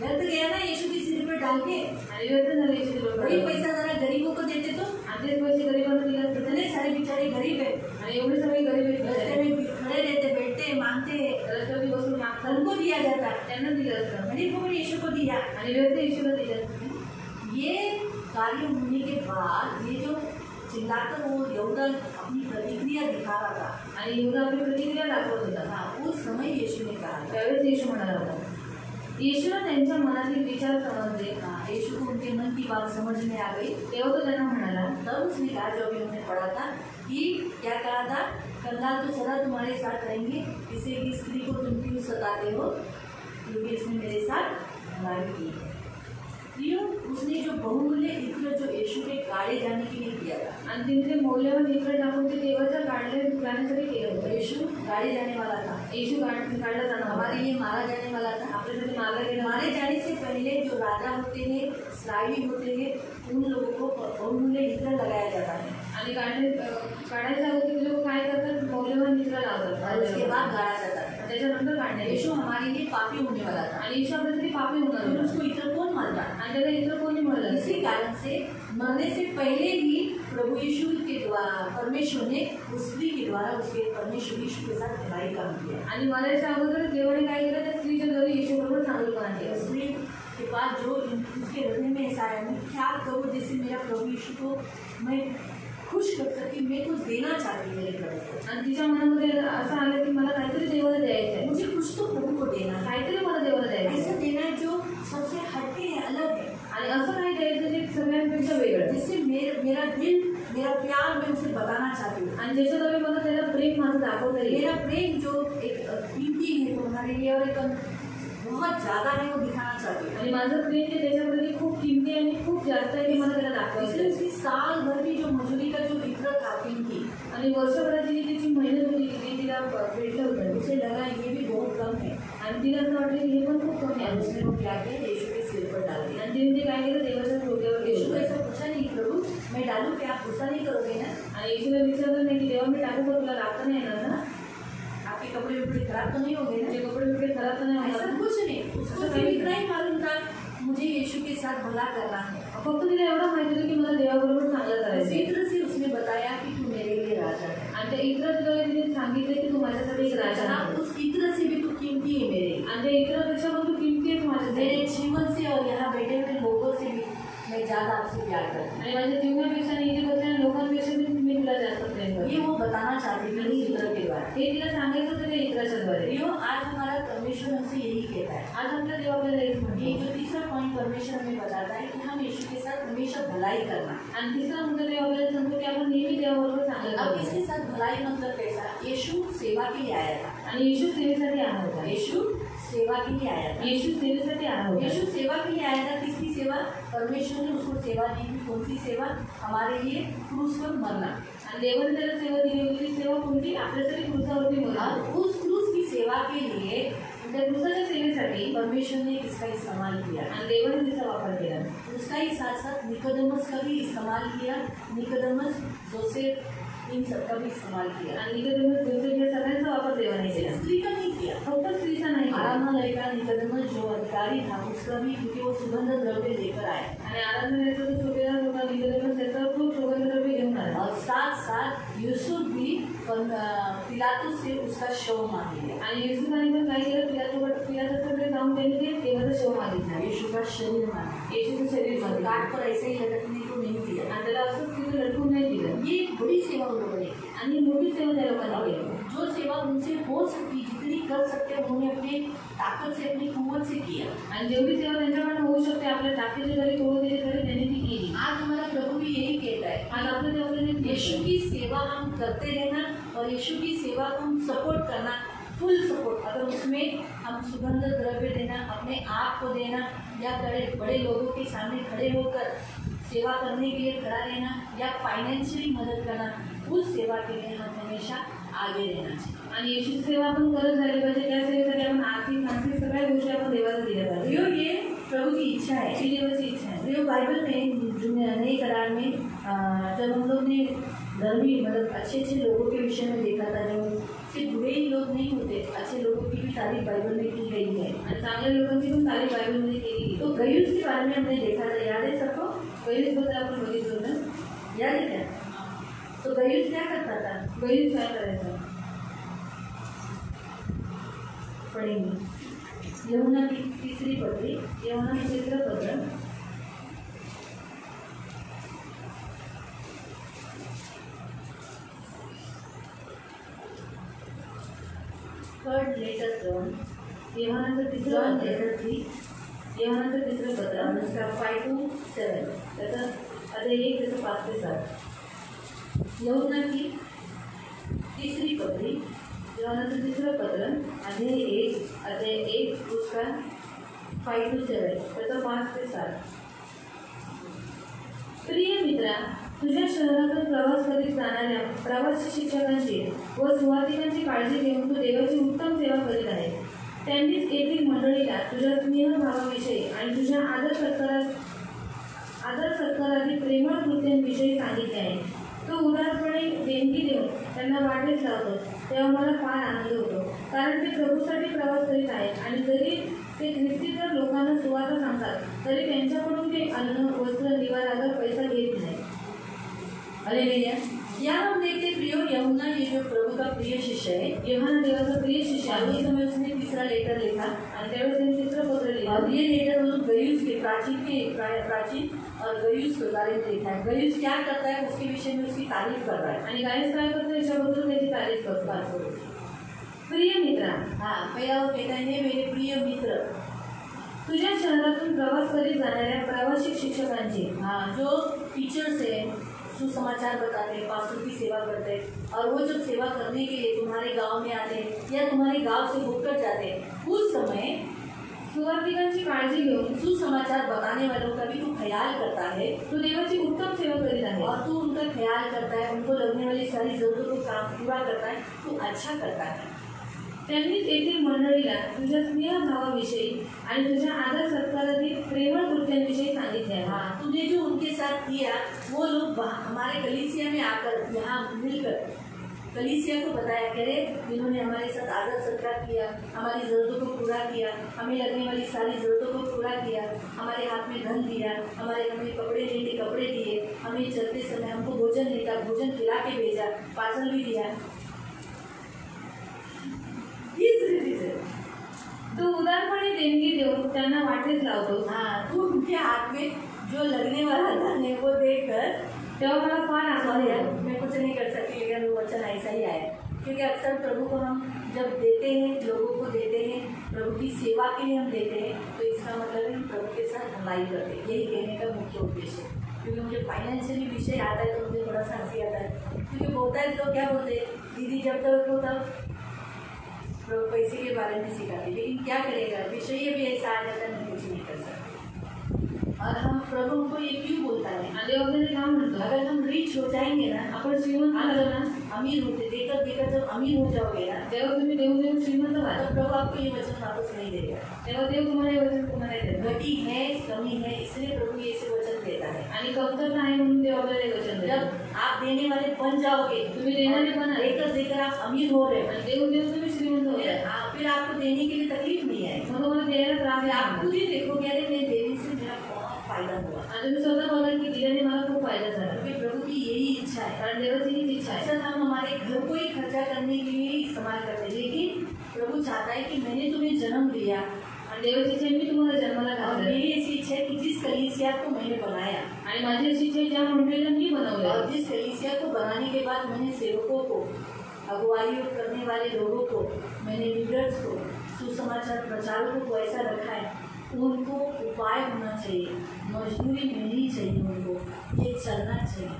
व्यर्थ गया ना यीशु के सिर पर डाल के. आणि व्यर्थ झाले येशूच्या वही डोक्यावर. पैसा जरा गरीबों को देते तो. आणि तेच पैसे गरिबांना दिले असते. इतने सारे बेचारे गरीब है, आणि एवढे सगळे गरीब रस्ते आहेत. में खड़े रहते, बैठते, मांगते, रस्त्यावरती बसून मागतात. उनको दिया जाता. त्यांना दिलं असतं. गरीबों को यीशु को दिया. आणि व्यर्थ येशूला दिलं. ये कार्य होने के बाद ये जो चिल्लाकर वो यहूदा अपनी प्रतिक्रिया दिखा रहा था, आणि एवढं आपली प्रतिक्रिया दाखवत होता. हाँ, उस समय यीशु ने कहा था. त्यावेळेस येशू म्हणाला होता. येशूला त्यांच्या मनातील विचार समजले. हाँ, यीशु को उनके मन की बात समझ में आ गई. तेव्हा तो त्यांना म्हणाला, तब उसने कहा, जो अभी हमने पढ़ा था, कि क्या कहा था, कंगाल तो सदा तुम्हारे साथ रहेंगे, किसी की स्त्री को तुम क्यों सताते हो, क्योंकि इसने मेरे साथ भलाई की है. क्यों? उसने जो बहुमूल्य इत्र जो यीशु के गाड़े जाने के लिए किया था. आणि तिने मौल्यवान इकडे टाकून ते देवाच्या काढले जाण्यासाठी केलं होतं. यीशु गाड़े जाने वाला था. येशू काढला जाणार हमारे होता. लिए मारा जाने वाला था. आपल्यासाठी मारला गेला. मारे जाने से पहले जो राजा होते हैं, इस्राएली होते हैं, उन लोगों को बहुमूल्य इत्र लगाया जाता है. आणि काढायच्या अगोदर ते लोक काय करतात, मौल्यवान इत्र लावतात. और उसके बाद गाड़ा जाता है. त्याच्यानंतर काढणे. यीशु हमारे लिए पापी होने वाला था. आणि येशू आपल्यासाठी पापी होणार फिर होता. उसको इत्र कौन मारता? आणि त्याला इतर कोणी म्हणलं. इसी कारण से मरने से पहले ही प्रभु यीशु के द्वारा परमेश्वर ने उस स्त्री के द्वारा उसके परमेश्वर यीशु के साथ भलाई काम किया. आणि मरायच्या अगोदर देवाने काय केलं, त्या स्त्रीच्या घरी येशू बरोबर चांगलंपणा केलं. स्त्री के बाद जो उसके हृदय में ऐसा है, मैं क्या करूँ जैसे मेरा प्रभु यीशु को मैं खुश कर सके, मैं कुछ देना चाहती हूँ मेरे प्रभु को. आणि तिच्या मनामध्ये असं आलं की मला काहीतरी देवाला द्यायचं आहे. मुझे कुछ तो प्रभु को देना है. काहीतरी मला देवाला द्यायचं आहे. ऐसा देना है जो सबसे हटके है, अलग है. आणि असं काही द्यायचं जे सगळ्यांपेक्षा वेगळं. जैसे मेरा दिल मेरा प्यार मैं उसे बताना चाहती हूँ। आणि ज्याच्याद्वारे मला त्याला प्रेम माझं दाखवता येईल. मेरा प्रेम जो एक कीमती है तुम्हारे लिए और एक बहुत ज़्यादा है वो दिखाना चाहती हूँ. आणि माझं प्रेम जे त्याच्यामध्ये खूप किमती आणि खूप जास्त आहे ते मला त्याला दाखवायचं इसलिए आहे. उसकी साल भर की जो मजूरी का जो इत्र था कीमती, आणि वर्षभराची जी तिची मेहनत होती ती तिला भेटलं होतं. उसे लगा ये भी बहुत कम है. आणि तिला असं वाटलं की हे पण खूप कमी और आहे. उसने वो क्या किया, यीशु के सिर पर डाल दिया. आणि तिने ते काय केलं, देवाच्या डोक्यावर यीशु को ठेवलं. ऐसा पूछा नहीं, प्रभु मैं डालूं क्या, आप गुस्सा नहीं करोगे ना, आणि येशूला विचारलं नाही की देवा मी टाकू का, तुला लागतं नाही येणार ना, आपके कपड़े वपड़े खराब तो नहीं हो गए ना. तुझे कपडे बिपडे खराब तर नाही ऐसा होणार. कुछ नहीं, उसको सिर्फ इतना ही मालूम था मुझे यीशु के साथ भला करना है. फक्त तिला एवढं माहिती होतं की मला देवाबरोबर चांगलं करायचं इसी आहे. तरह से उसने बताया कि तू मेरे लिए राजा है. आणि त्या इतराद्वारे तिने सांगितलं की तू माझ्यासाठी एक राजा जहाँ आहे. उस इत्र से भी तू कीमती है मेरे. आणि त्या इतरापेक्षा पण तू किमती आहेस माझ्यासाठी. मेरे जीवन से और यहाँ बैठे हुए लोगों से भी मैं ज़्यादा आपसे प्यार करती हूँ. आणि माझ्या जीवनापेक्षा आणि इथे बसलेल्या लोकांपेक्षा मी तुला जास्त प्रेम करते. ये वो बताना चाहती थी इस इत्र के बारे में. हे तिला सांगायचं होतं त्या इतराच्याद्वारे. प्रियो, आज हमारा परमेश्वर हमसे यही कहता है. आज आपल्या देव आपल्याला हेच ये म्हणतो. जो तीसरा पॉइंट परमेश्वर हमें बताता है कि हम यीशु के साथ हमेशा भलाई करना. आणि तिसरा मुद्दा देव आपल्याला सांगतो की आपण नेहमी देवाबरोबर चांगलं अब करायचं. इसके साथ भलाई मतलब कैसा, यीशु सेवा के लिए आया था. आणि येशू सेवेसाठी आला होता. यीशु सेवा के लिए आया था. येशू सेवेसाठी आला होता. यीशु सेवा के लिए आया था. किसकी सेवा, परमेश्वर ने उसको सेवा दी थी. कौन सी सेवा, हमारे लिए क्रूस पर मरना. आणि देवाने त्याला सेवा दिली होती. ती सेवा कोणती, आपल्यासाठी क्रूसावरती मरणार. और उस क्रूस की सेवा के लिए त्या क्रूसाच्या सेवेसाठी परमेश्वर ने इसका इस्तेमाल किया. आणि देवाने तिचा वापर केला. उसका ही साथ साथ निकोदेमस का भी इस्तेमाल किया. निकोदेमस, जोसेफ, इन सबका भी इस्तेमाल किया. आणि निकोदेमस, जोसेफ या सगळ्यांचा वापर देवाने केला. स्त्री का नहीं किया. फक्त स्त्रीचा नाही केला. आराधनालय का निकोदेमस जो अधिकारी था उसका भी, क्योंकि वो सुगंध द्रव्य लेकर आए. आणि आराधनालयाचा जो सुभेदार होता निकोदेमस, त्याचा खूप सुगंधद्रव्य घेऊन आला. और साथ साथ यूसुफ भी पिलातुस से उसका शव मांग लिया. आणि येशूने पण काय केलं, पिलातसकडे जाऊन त्यांनी ते देवाचा शव मागितला. यीशु का शरीर मांगा. येशूचं शरीर मागितलं. काट पर ऐसे ही लटकने को नहीं दिया. आणि त्याला असंच तिथे लटकून नाही दिलं. ये एक बड़ी सेवा उन लोगों ने की. आणि मोठी सेवा त्या लोकांनी केली. जो सेवा उनसे हो सकती, जितनी कर सकते उन्होंने अपनी ताकद से, अपनी कुवत से किया. आणि जेवढी सेवा त्यांच्याकडून होऊ शकते आपल्या ताकदीची जरी थोडी दिली तरी त्यांनी ती केली. आज हमारा प्रभु भी यही कहता है, आज आपल्या देवाने यीशु की सेवा हम करते रहना और यीशु की सेवा को हम सपोर्ट करना, फुल सपोर्ट. अगर उसमें हम सुगंध द्रव्य देना, अपने आप को देना, या बड़े बड़े लोगों के सामने खड़े होकर सेवा करने के लिए खड़ा रहना, या फाइनेंशियली मदद करना, उस सेवा के लिए हम हमेशा आगे रहना चाहिए. आणि येशूची सेवा आपण करत झाली पाहिजे. त्या सेवेसाठी आपण आर्थिक मानसिक सगळ्या गोष्टी आपण देवाला दिल्या पाहिजे. प्रियो, ये प्रभु की इच्छा है. ही देवाची इच्छा आहे. प्रियो, बाइबल में जो नए करार में जब हम लोग ने धर्मी मतलब अच्छे अच्छे लोगों के विषय में देखा था, जो सिर्फ बुरे ही लोग नहीं होते, अच्छे लोगों की भी तारीफ बाइबल में की गई है. आणि चांगल्या लोकांची पण तारीफ बायबलमध्ये केली गेली. तो गयुस के बारे में हमने देखा था, याद है सबको? गैरिसबद्दल आपण बघितलं ना. याद है क्या? तो गयुस क्या करता था? गैरिस काय करायचं, पढ़ेंगे. यहुना की तीसरी पत्री, यहोना तिसरं पत्र, थर्ड लेटर जॉन, यहोनाचं तिसरं जॉन पत्र, लेटर 3, यहोनाचं तिसरं पत्र, उसका 5 to 7. त्याचं अध्याय 1 त्याचं 5 ते 7. यहुना की तीसरी पत्री, यहोनाचं तिसरं पत्र, अध्याय 1 उसका 5 to 7. त्याचा 5 ते 7. प्रिय मित्रा, तुझ्या शहरातून प्रवास करीत जाणाऱ्या प्रवासी शिक्षकांची व सुवासिकांची काळजी घेऊन तू देवाची उत्तम सेवा करीत आहे. त्यांनीच येथील मंडळीला तुझ्या स्नेहभावाविषयी आणि तुझ्या आदर सत्कारादी प्रेमळ कृत्यांविषयी सांगितले आहे. तो उदारपणे देणगी देऊन त्यांना वाटेस लावतो, तेव्हा मला फार आनंद होतो. कारण ते प्रभूसाठी प्रवास करीत आहेत आणि जरी ते ख्रिस्तीच्या लोकांना सुवार्ता सांगतात तरी त्यांच्याकडून ते अन्न, वस्त्र, निवारागर पैसा घेत नाही. हालेलुया. यहाँ हम देखते हैं प्रियो, यहुना ये जो प्रभु का प्रिय शिष्य है, यहोना देवाचा प्रिय शिष्य और उस आहे. समय उसने तीसरा लेटर लिखा. आणि त्यावेळेस त्यांनी तिसरं पत्र लिहिलं. और ये लेटर वो गयुस के प्राचीन और गयुस के बारे में लिखा है. गयुस क्या करता है उसके विषय में उसकी तारीफ कर रहा है. आणि गायस काय करतो याच्याबद्दल त्याची तारीफ करतो. प्रिय मित्रा, हाँ, पहला वो कहता है, मेरे प्रिय मित्र. तुझ्या शहरातून प्रवास करीत जाणाऱ्या प्रवासी शिक्षकांची, हाँ, जो टीचर्स है, सुसमाचार बताते हैं, पास्टर की सेवा करते हैं, और वो जब सेवा करने के लिए तुम्हारे गांव में आते हैं या तुम्हारे गांव से होकर जाते हैं, उस समय सुवार्तिकांची काळजी घेऊन सुसमाचार बताने वालों का भी तू ख्याल करता है, तू देवाची उत्तम सेवा करीत आहे और तू उनका ख्याल करता है, उनको लगने वाली सारी जरूरतों को काम पूरा करता है, तू अच्छा करता है। त्यांनीच येथील मंडळीला तुझ्या स्नेहभावाविषयी आणि तुझ्या आदर सत्कारातील प्रेमळ कृत्यांविषयी सांगितले आहे। हाँ, तूने जो उनके साथ किया, वो लोग हमारे कलीसिया में आकर यहाँ मिलकर कलीसिया को बताया करे, इन्होंने हमारे साथ आदर सत्कार किया, हमारी ज़रूरतों को पूरा किया, हमें लगने वाली सारी ज़रूरतों को पूरा किया, हमारे हाथ में धन दिया, हमें कपड़े लेने कपड़े दिए, हमें चलते समय हमको भोजन देता, भोजन खिला के भेजा, पार्सल भी दिया। इस रीति से तू उदारपणे देणगी देऊन त्यांना वाटेस लावतो। हाँ, तू उनके हाथ में जो लगने वाला धन है वो देकर, तेव्हा मला फार आनंद सॉरी यार, होतो। मैं कुछ नहीं कर सकती, लेकिन वो वचन ऐसा ही आया, क्योंकि अक्सर प्रभु को हम जब देते हैं, लोगों को देते हैं, प्रभु की सेवा के लिए हम देते हैं, तो इसका मतलब है हम प्रभु के साथ भलाई करते हैं, यही कहने का मुख्य उद्देश्य है। क्योंकि मुझे फाइनेंशियली विषय आता है तो मुझे थोड़ा सा हंसी आता है, क्योंकि बोलता है तो क्या बोलते हैं, दीदी जब तक हो तब प्रभु पैसे के बारे में सिखाते, लेकिन क्या करेगा, विषय भी ऐसा आ जाता है, मैं कुछ नहीं कर सकती। और हम प्रभु को ये क्यों बोलता है, आणि वगैरे काम म्हणतो अगर हम रिच हो जाएंगे ना, आपण श्रीमंत झालो ना, अमीर होते देकर देकर जब अमीर हो जाओगे ना, तेव्हा तुम्ही देऊ देऊ श्रीमंत व्हाल, तो प्रभु आपको ये वचन वापस नहीं देगा। तेव्हा देव तुम्हाला हे वचन पुन्हा नाही देणार। घटी है, कमी है, इसलिए प्रभु ये ऐसे वचन देता है। आणि कमतरता आहे म्हणून देव आपल्याला हे वचन देतो। जब आप देने वाले बन जाओगे, तुम्ही देणारे बना, देकर देकर आप अमीर हो रहे हो, आणि देव देव तुम्ही श्रीमंत होता, फिर आपको देने के लिए तकलीफ नहीं है, मग तुम्हाला द्यायला त्रास फिर आप नाही। खुद ही देखोगे, अरे मैं देने से मेरा बहुत फायदा हुआ, आणि तुम्ही स्वतः बोलाल की दिल्याने मला खूप फायदा झाला, क्योंकि प्रभु की यही इच्छा है। कारण देवाची हीच इच्छा आहे। अक्सर हम हमारे घर को ही खर्चा करने के लिए ही इस्तेमाल करते हैं, लेकिन प्रभु चाहता है कि मैंने तुम्हें जन्म दिया, आणि देवाची इच्छा आहे, मी तुम्हाला जन्माला और घातलं, मेरी ऐसी इच्छा है कि जिस कलीसिया को मैंने बनाया, आणि माझी अशी इच्छा आहे ज्या मंडळीला मी बनवलं, और जिस कलीसिया को बनाने के बाद मैंने सेवकों को, अगुवाई करने वाले लोगों को, मैंने लीडर्स को, सुसमाचार प्रचारकों को ऐसा रखा है, उनको उपाय होना चाहिए, मजदूरी मिलनी चाहिए, उनको ये चलना चाहिए।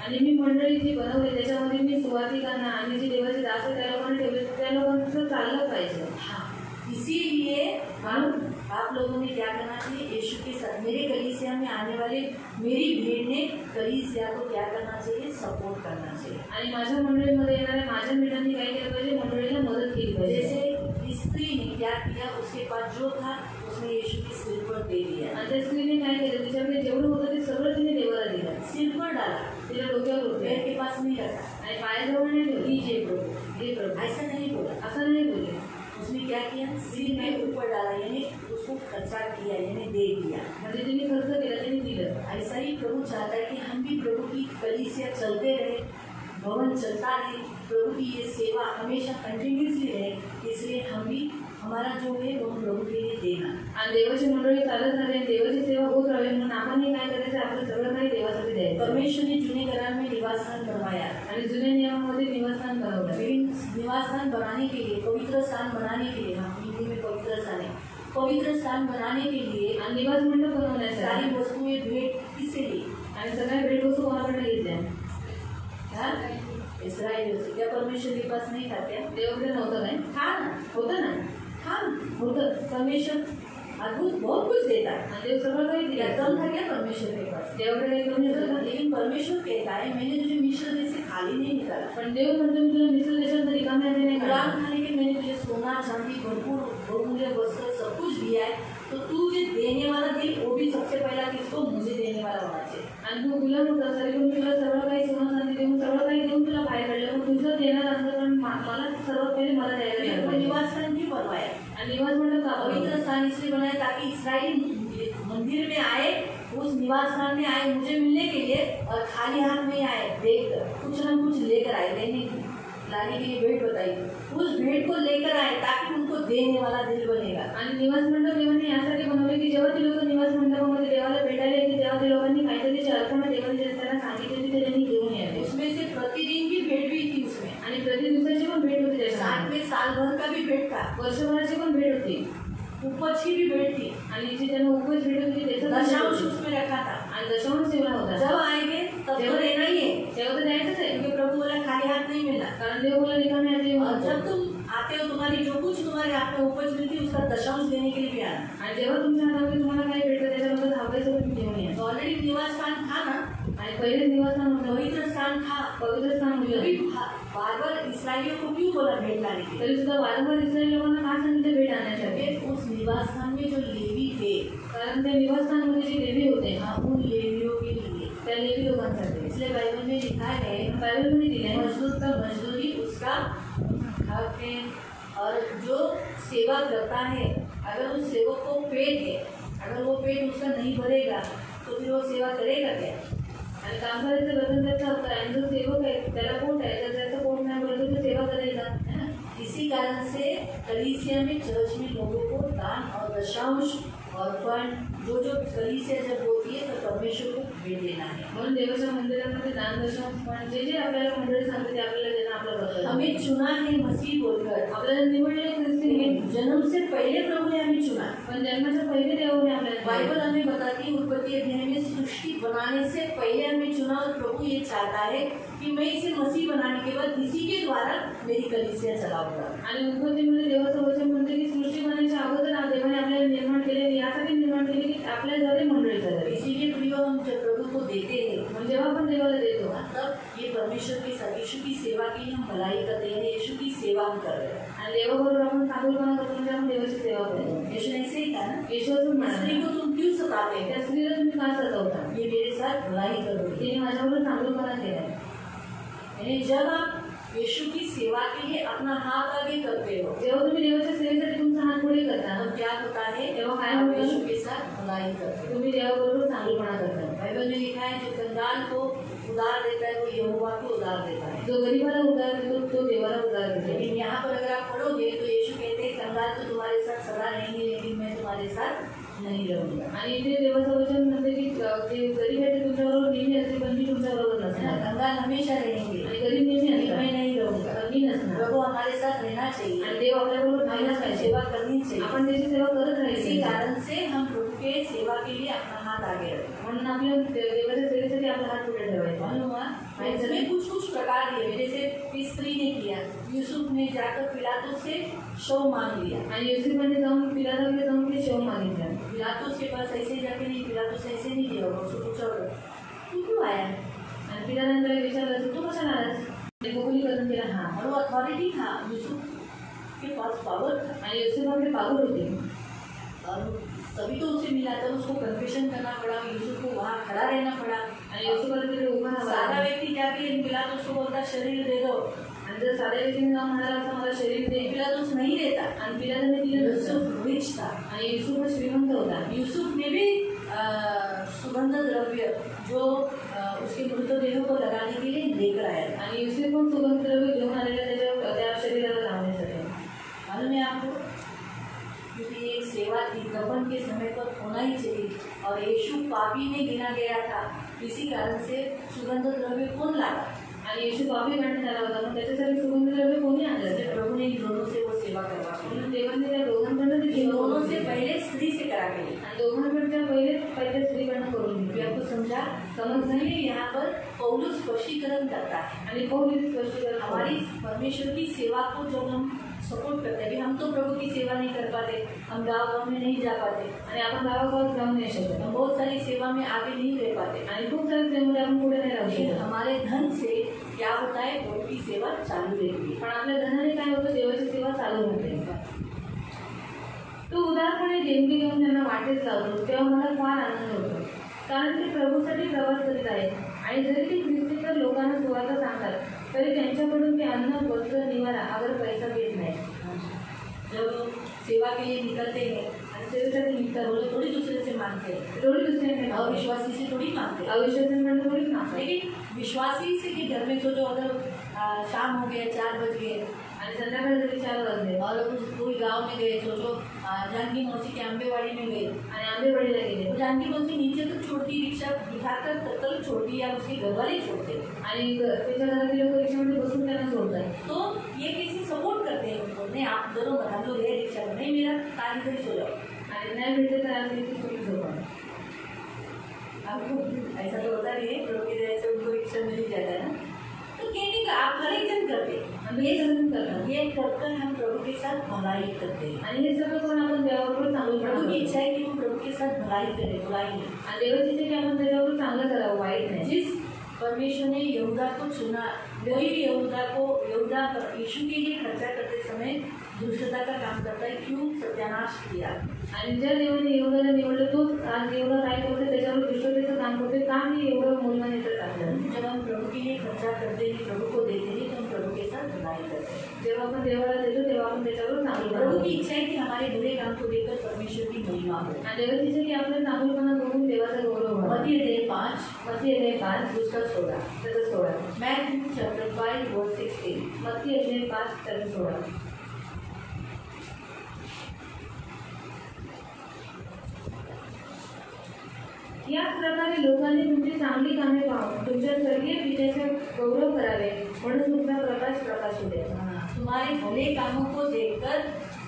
आणि मी मंडळी जी बनवली त्याच्यामध्ये मी सुवार्तिकांना आणि जी देवाचे दास आहेत त्या लोकांना ठेवले, त्या लोकांचं चाललं पाहिजे। हाँ, इसीलिए आप लोगों ने क्या करना चाहिए, यीशु के साथ मेरे कलीसिया में आने वाले मेरी भीड़ ने कलीसिया को क्या करना चाहिए, सपोर्ट करना चाहिए। आणि माझ्या मंडळीमध्ये येणाऱ्या माझ्या मित्रांनी काय केलं पाहिजे, मंडळीला मदत केली पाहिजे। जैसे स्त्री ने क्या किया, उसके पास जो था उसने यीशु के सिर पर दे दिया, आणि त्या स्त्रीने काय केलं, तिच्याकडे जेवढं होतं ते सगळं तिने देवाला दिलं, सिर पर डाला, तिला डोक्यावर पैर उठले के पास नहीं रखा, आणि पायाजवळ नाही ठेवली। लीजिए प्रभु, हे प्रभू, ऐसा नहीं बोला, असं नाही बोलले, उसने क्या किया, सिर में ऊपर डाला, यानी उसको खर्चा किया, यानी दे दिया। म्हणजे तिने खर्च केला, तिने दिलं। ऐसा ही प्रभु चाहता है कि हम भी प्रभु की कलीसिया चलते रहे, भवन चलता रहे, प्रभु की ये सेवा हमेशा कंटिन्यूसली रहे, इसलिए हम भी हमारा जो है वो हम प्रभु के लिए देना। आणि देवाची मंडळी चालत राहावी, देवाची सेवा होत राहावी म्हणून आपणही काय करायचं, आपलं सगळं काही देवासाठी द्यायचं। परमेश्वर ने जुने करार में निवासस्थान बनवाया, आणि जुन्या नियमामध्ये निवासस्थान बनवलं, लेकिन निवासस्थान बनाने के लिए, पवित्र स्थान बनाने के लिए, हाँ हिंदी में पवित्र स्थान है, पवित्र स्थान बनाने के लिए आणि निवास मंडप बनवण्यासाठी सारी वस्तुएं भेंट किससे ली, आणि सगळ्या भेटवस्तू कोणाकडे घेतल्या, हाँ इस्राएलियों से। क्या परमेश्वर के पास नहीं था क्या, देवाकडे नव्हतं काय, था ना, होतं ना, हाँ होता, परमेश्वर अद्भुत बहुत कुछ देता है, आणि देव सगळं काही क्या दिलं, कम था क्या परमेश्वर के पास, देवाकडे काही कमी होतं का? लेकिन परमेश्वर कहता है मैंने तुझे मिस्र देश से खाली नहीं निकाला, पण देव म्हणतो मी तुला मिस्र देशात रिकाम्या हाताने नाही कुरान काढलं, खाने के मैंने तुझे सोना चांदी भरपूर बहुमूल्य वस्त्र सब कुछ दिया है, तो तू जो देने वाला दिल वो भी सबसे पहला किसको, मुझे देने वाला होना चाहिए। आणि तू गुलाम होता तरी पण तुला सगळं काही सोनं चांदी देऊन सगळं काही देऊन तुला बाहेर काढलं, पण तुझं देणार अंतकरण मला सर्वात पहिले मला द्यायला फिर लागलं वो पाहिजे। निवास स्थान क्यों बनवाया, आणि निवास मंडप का पवित्र बनवलं? स्थान इसलिए बनाया ताकि इस्राएल मंदिर में आए, उस निवास स्थान में आए मुझे मिलने के लिए, और खाली हाथ में आए, देख कुछ ना कुछ लेकर आए, लाने के लिए भेंट बताई, उस भेंट को लेकर आए ताकि उनको देने वाला दिल बनेगा। आणि निवास मंडप देवाने यासाठी बनवले की जेव्हा ती लोक निवास मंडपामध्ये देवाला भेटायला येते तेव्हा ते लोकांनी काहीतरी अर्पण देवाने त्यांना सांगितले ते त्यांनी घेऊन यावे, उसमें से प्रतिदिन की भेंट भी थी उसमें, आणि प्रति दिवसाची पण भेट होती, त्याच्या साथ में साल भर का भी भेंट था, वर्षभराची पण भेट होती, उपज की भी भेंट थी, आणि जी त्यांना उपज भेट होती त्याचा दशांश उसमें रखा था, आणि दशांश ठेवला होता। जब आएंगे तब तो देना पहिले निवासस्थान होतं, पवित्र स्थान था, पवित्र स्थान होतं. तभी बार बार इसराइलियों को क्यों बोला भेंट लाने के लिए? तरी सुद्धा वारंवार इस्रायल लोकांना का सांगितलं भेट आणण्यासाठी? क्योंकि उस निवास स्थान में जो लेवी थे, कारण त्या निवासस्थानमध्ये जे लेवी होते हाँ, उन लेवियों के लिए, त्या लेवी लोकांसाठी. इसलिए बाइबल में लिखा है बायबलमध्ये दिले आहे, मजदूर का मजदूरी उसका हक है। और जो सेवा करता है, अगर उस सेवक को पेट है, अगर वो पेट उसका नहीं भरेगा तो फिर वो सेवा करेगा क्या? आणि कामगाराचं वेतन त्याचा हक्क आहे. आणि जो सेवक आहे त्याला पोट आहे, तर त्याचं पोट नाही भरलं तर तो सेवा करेल का? है ना? इसी कारण से कलीसिया में, चर्च में लोगों को दान और दशांश और फंड, जो कलीसिया जब होती है तो परमेश्वर को भेंट देना है। म्हणून देवाच्या मंदिरामध्ये दान दर्शन पण जे आपल्याला मंडळी सांगते ते आपल्याला देणं आपलं कर्तव्य. हमें चुना है मसीह बोलकर, आपल्याला निवडले ख्रिस्तीने, जन्म से पहले प्रभु ने हमें चुना। पण जन्माच्या पहिले देवाने आपल्याला बाइबल हमें बताती है उत्पत्ति अध्याय में सृष्टि बनाने से पहले हमें चुना और प्रभु ये चाहता है कि मैं इसे मसीह बनाने के बाद इसी के द्वारा मेरी कलीसिया चलाऊंगा। आणि उत्पत्तीमध्ये देवाचं वचन म्हणते की सृष्टी बनायच्या अगोदर देवाने आपल्याला निर्माण केले, यासाठी निर्माण केले की आपल्याद्वारे मंडळी चालावी. इसीलिए प्रियो हम जब प्रभु को देते हैं, म्हणजे जेव्हा आपण देवाला देतो तब ये परमेश्वर के साथ यीशु की सेवा की हम भलाई करते हैं, यीशु की सेवा हम कर रहे हैं। आणि देवाबरोबर आपण चांगुलपणा करतो म्हणजे आपण देवाची सेवा करतो. यीशु ने ऐसे ही कहा ना, येशूचं स्त्री म्हणाले, को तुम क्यों सताते हैं? त्या स्त्रीला तुम्ही का सतावता? ये मेरे साथ भलाई करोगे। तिने माझ्याबरोबर चांगुलपणा केलाय. यानी जब आप यीशु की सेवा के लिए अपना हाथ आगे करते हो, जेव्हा तुम्ही देवाच्या सेवेसाठी तुमचा हात पुढे करता तब क्या होता है? तेव्हा काय आप होतं? यीशु के साथ भलाई करते हो। तुम्ही देवाबरोबर चांगुलपणा करता. बाइबल में लिखा है, जो कंगाल को उधार देता है वो यहोवा को उधार देता है। जो गरीबाला उधार देतो तो देवाला उधार देतो. लेकिन यहाँ पर अगर आप पढ़ोगे तो यीशु कहते हैं, कंगाल तो तुम्हारे साथ सदा रहेंगे लेकिन मैं तुम्हारे साथ नहीं रहूँगा। आणि इथे देवाचं वचन म्हणते की जे गरीब आहे ते तुमच्याबरोबर नेहमी असते, पण मी तुमच्याबरोबर है ना? नसणार. कंगाल हमेशा रहेंगे आणि गरीब नेहमी लेकिन असतात, मैं नहीं रहूँगा। पण मी नसणार. प्रभु हमारे साथ रहना चाहिए, आणि देव आपल्याबरोबर हमें राहायलाच उसकी पाहिजे. सेवा करनी चाहिए। आपण त्याची सेवा करत इसी राहायची. कारण से हम प्रभु के सेवा के लिए अपना हाथ आगे रखें। म्हणून आपल्या देवाच्या सेवेसाठी आपला हात पुढे ठेवायचा. मालूम हुआ? इसमें कुछ कुछ प्रकार दिए, जैसे इस स्त्री ने किया, यूसुफ ने जाकर पिलातुस से शव मांग लिया। आणि युसुफाने जाऊन पिलाताकडे जाऊन ते शव मागितलं. पिलातुस के पास ऐसे जाके नहीं, पिलातुस ऐसे नहीं दिया, उसको पूछा तू क्यों आया? आणि पिलाताने त्याला विचारलं, तू कशाला आलास? ते कबुलीकरण केलं. हा. और वो अथॉरिटी था, यूसुफ के पास पावर था, आणि युसुफाकडे पावर होते. और तभी तो उसे मिला था। उसको कन्फेशन करना पड़ा, यूसुफ को वहाँ खड़ा रहना पड़ा। आणि युसुफाला तिथे उभा सादा राहावा. व्यक्ति जाके पिलातुस को बोलता शरीर दे दो, आणि जर साध्या व्यक्तीने जाऊन म्हणाला असं मला शरीर दे, पिलातुस नहीं देता। आणि पिलाताने दिलं नसतं. यूसुफ रिच था, आणि युसुफ श्रीमंत होता. यूसुफ ने भी सुगंध द्रव्य जो उसके मृतदेह को लगाने के लिए लेकर आया था। आणि युसुफ पण सुगंध द्रव्य घेऊन आलेला त्या शरीराला लावण्यासाठी. मालूम है आपको? क्योंकि एक सेवा थी, दफन के समय पर होना ही चाहिए, और यीशु पापी में गिना गया था, इसी कारण से सुगंध द्रव्य कौन लाया? आणि येशू पापी करण्यात आला होता, पण त्याच्यासाठी सुगंध द्रव्य कोणी आणलं? इसलिए प्रभु ने इन दोनों से वो सेवा करवा दी। म्हणून देवाने त्या दोघांकडनं ती इन सेवा दोनों करून से दिली. पहले स्त्री से करा के ली। आणि दोघांकडच्या पहिले स्त्रीकडनं करून ये दिली. आपको समझा? समझ इसलिए यहाँ पर पौलुस स्पष्टीकरण करता है। आणि पौल इथे स्पष्टीकरण हमारी परमेश्वर की सेवा को जब हम सपोर्ट करते हैं, अभी हम तो प्रभु की सेवा नहीं कर पाते, हम गाँव में नहीं जा पाते, आणि आपण गावागावात जाऊ नाही शकत. हम बहुत सारी सेवा में आगे नहीं रह पाते, आणि खूप साऱ्या सेवेमध्ये आपण पुढे नाही राहू लेकिन शकत. हमारे धन से क्या होता है? प्रभु की सेवा चालू रहती है। पण आपल्या धनाने काय होतं? देवाची सेवा चालू होते. तो उदारपणे देणगी देऊन त्यांना वाटेच लावतो, तेव्हा मला फार आनंद होतो. कारण ते प्रभूसाठी प्रवास करीत आहेत. आणि जरी ते ख्रिस्तीकर लोकांना सुवार्ता सांगतात, तरी त्यांच्याकडून ते अन्न, वस्त्र, निवारा अगर पैसा घेत नाही. जब सेवा के लिए निकलते हैं, आणि सेवेसाठी निघतात, वो लोग थोड़ी दूसरे से मांगते हैं, थोडी दुसऱ्याने अविश्वासी से थोड़ी मांगते हैं। अविश्वासांकडे थोडीच मागतात. लेकिन विश्वासी से कि घर में सोचो, अगर शाम हो गया, 4 बज गए आणि संध्याकाळी जरी 4 वाजले और कोई गांव में गए, सोचो जानकी मौसी के आंबेवाड़ी में गए, आणि आंबेवाडीला गेले, तो जानकी मौसी नीचे तो छोड़ती, रिक्शा बिठाकर तक छोड़ती, या उसके घर वाले छोड़ते, आणि त्याच्या घरातील लोक रिक्षामध्ये बसून त्यांना सोडतात. तो ये कैसे सपोर्ट करते हैं उनको? नहीं, आप दोनों मत, हम लोग है रिक्शा में, नहीं मेरा तारी खड़ी सो जाओ। आणि नाही भेटले तर आम्ही ती चुकी झोपा. आपको ऐसा तो होता नहीं है, प्रभु की दया से उनको रिक्शा मिल जाता है ना। तो कहने का आप करेक्शन करते हैं, आणि हे सगळं करतात. ये करकर हम प्रभु के साथ भलाई करते हैं। आणि हे सगळं करून आपण देवाबरोबर चांगलं प्रभु की करतो. इच्छा है कि हम प्रभु के साथ भलाई करें, बुराई नहीं। आणि देवाची इच्छा की आपण त्याच्याबरोबर चांगलं करावं, वाईट नाही. जिस परमेश्वर ने यहूदा को चुना। वही यहूदा यीशु के लिए खर्चा करते समय दुष्टता का काम करता है, क्यों सत्यानाश किया। आणि ज्या देवाने यहूदाला निवडलं तो आज यहूदा काय करते त्याच्यावर दुष्टतेचं काम करते, काम हे एवढं मौल्यवानीचं टाकलं. जब हम प्रभु के लिए खर्चा करते हैं, प्रभु को देते हैं, तो हम प्रभु के साथ भलाई करते हैं। जेव्हा आपण देवाला देतो तेव्हा आपण त्याच्यावर चांगलं प्रभु करतो. की इच्छा है कि हमारे बुरे काम को देखकर परमेश्वर की महिमा हो। आणि देवाची इच्छा की आपल्या चांगुलपणा बघून देवाचा गौरव व्हावा. मत्ती अध्याय 5 मत्ती अध्याय 5 उसका 16, त्याचा 16. मैथ्यू चैप्टर 5 वर्स 16। मत्ती अध्याय 5 त्याचा 16. याच प्रकारे लोकांनी तुमची चांगली कामे पाहून तुमच्या स्वर्गीय पित्याचे गौरव करावे म्हणून तुमचा प्रकाश प्रकाशू द्या. तुम्हारे भले कामों को देखकर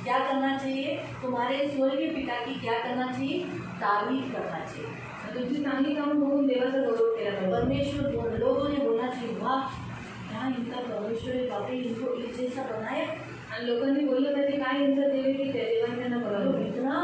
क्या करना चाहिए? तुम्हारे स्वर्गीय पिता की क्या करना चाहिए? तारीफ करना चाहिए। तुमची चांगली कामं बघून देवाचा गौरव केला पाहिजे. परमेश्वर लोगों ने बोलना चाहिए, वाह यहाँ इनका परमेश्वर है, बापरे इनको इस जैसा बनाया। आणि लोकांनी बोललं पाहिजे काय यांचं देव की त्या देवाने त्यांना लोग बनवलं. इतना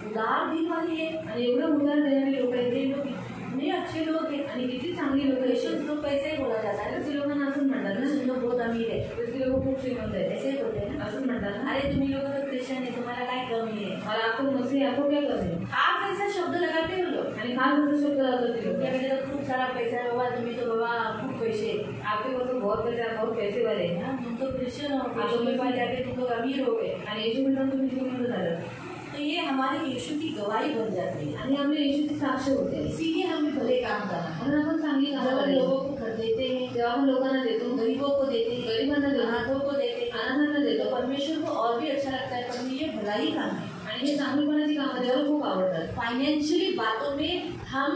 उदार दिल वाले हैं, आणि एवढं उदार देणारे लोक आहेत. ये लोग इतने अच्छे लोग हैं। आणि किती चांगली लोक आहेत. क्रिश्चियंस लोग कैसे ही बोला जाता है, तसे लोकांना असं म्हणतात ना, क्रिश्चियन लोग बहुत अमीर है, तसे लोक खूप श्रीमंत आहेत ऐसे ही बोलते हैं ना। असं म्हणतात ना. अरे तुम्ही लोग तो क्रिश्चियन है, तुम्हारा काय कमी है। और आपको मसीह आपको क्या करणे. आप ऐसा शब्द लगाते हो लोग, आणि खास असा शब्द लागत लोक. क्या मेरे तो खूप सारा पैसा है बाबा, तुम्ही तो बाबा खूप पैसे, आपके पास तो बहुत पैसा है, बहुत पैसे वाले हैं. हाँ, तुम तो क्रिश्चियन हो, आप यीशु तो के पास मसीह जाके तुम लोग अमीर हो गए। आणि येशू म्हणतात तुम्ही श्रीमंत झालं. तो ये हमारे यीशु की गवाही बन जाती है, आणि आपल्या येशूची साक्ष होते. इसीलिए हमें भले काम करना है। म्हणून आपण चांगली जब कामं हम करायची. लोगों को घर देते हैं, जेव्हा आपण लोकांना देतो, गरीबों को देते हैं, गरिबांना देतो, अनाथों को देते हैं, अनाथांना तो देतो. परमेश्वर को और भी अच्छा लगता है, पर ये भलाई काम है। आणि हे चांगलीपणाची कामं देवाला खूप आवडतात. फाइनेंशियली बातों में हम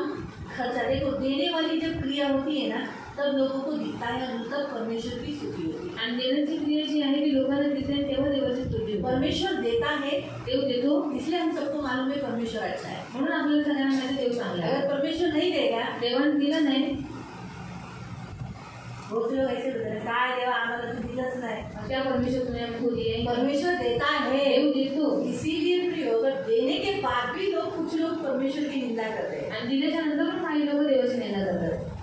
खर्चा, देखो देने वाली जब क्रिया होती है ना, तब लोगों को दिखता है, और तब परमेश्वर की स्तुति होती है। आणि देण्याची क्रिया जी आहे ती लोकांना दिसते आणि तेव्हा देवाची स्तुती होते. परमेश्वर देता है, देव देतो, इसलिए हम सबको मालूम है परमेश्वर अच्छा है। म्हणून आपल्याला सगळ्यांना माहिती देव चांगला आहे. अगर परमेश्वर नहीं देगा, देवाने दिलं नाही, बहुत से लोग ऐसे बोलते हैं, काय देवा आम्हाला तू दिलंच नाही। त्या परमेश्वर तुम्ही हमको दिए. परमेश्वर देता है, देव देतो. इसीलिए प्रिय, अगर देने के बाद भी लोग, कुछ लोग परमेश्वर की निंदा करते हैं, आणि दिल्याच्या नंतर पण काही लोक देवाची निंदा करतात.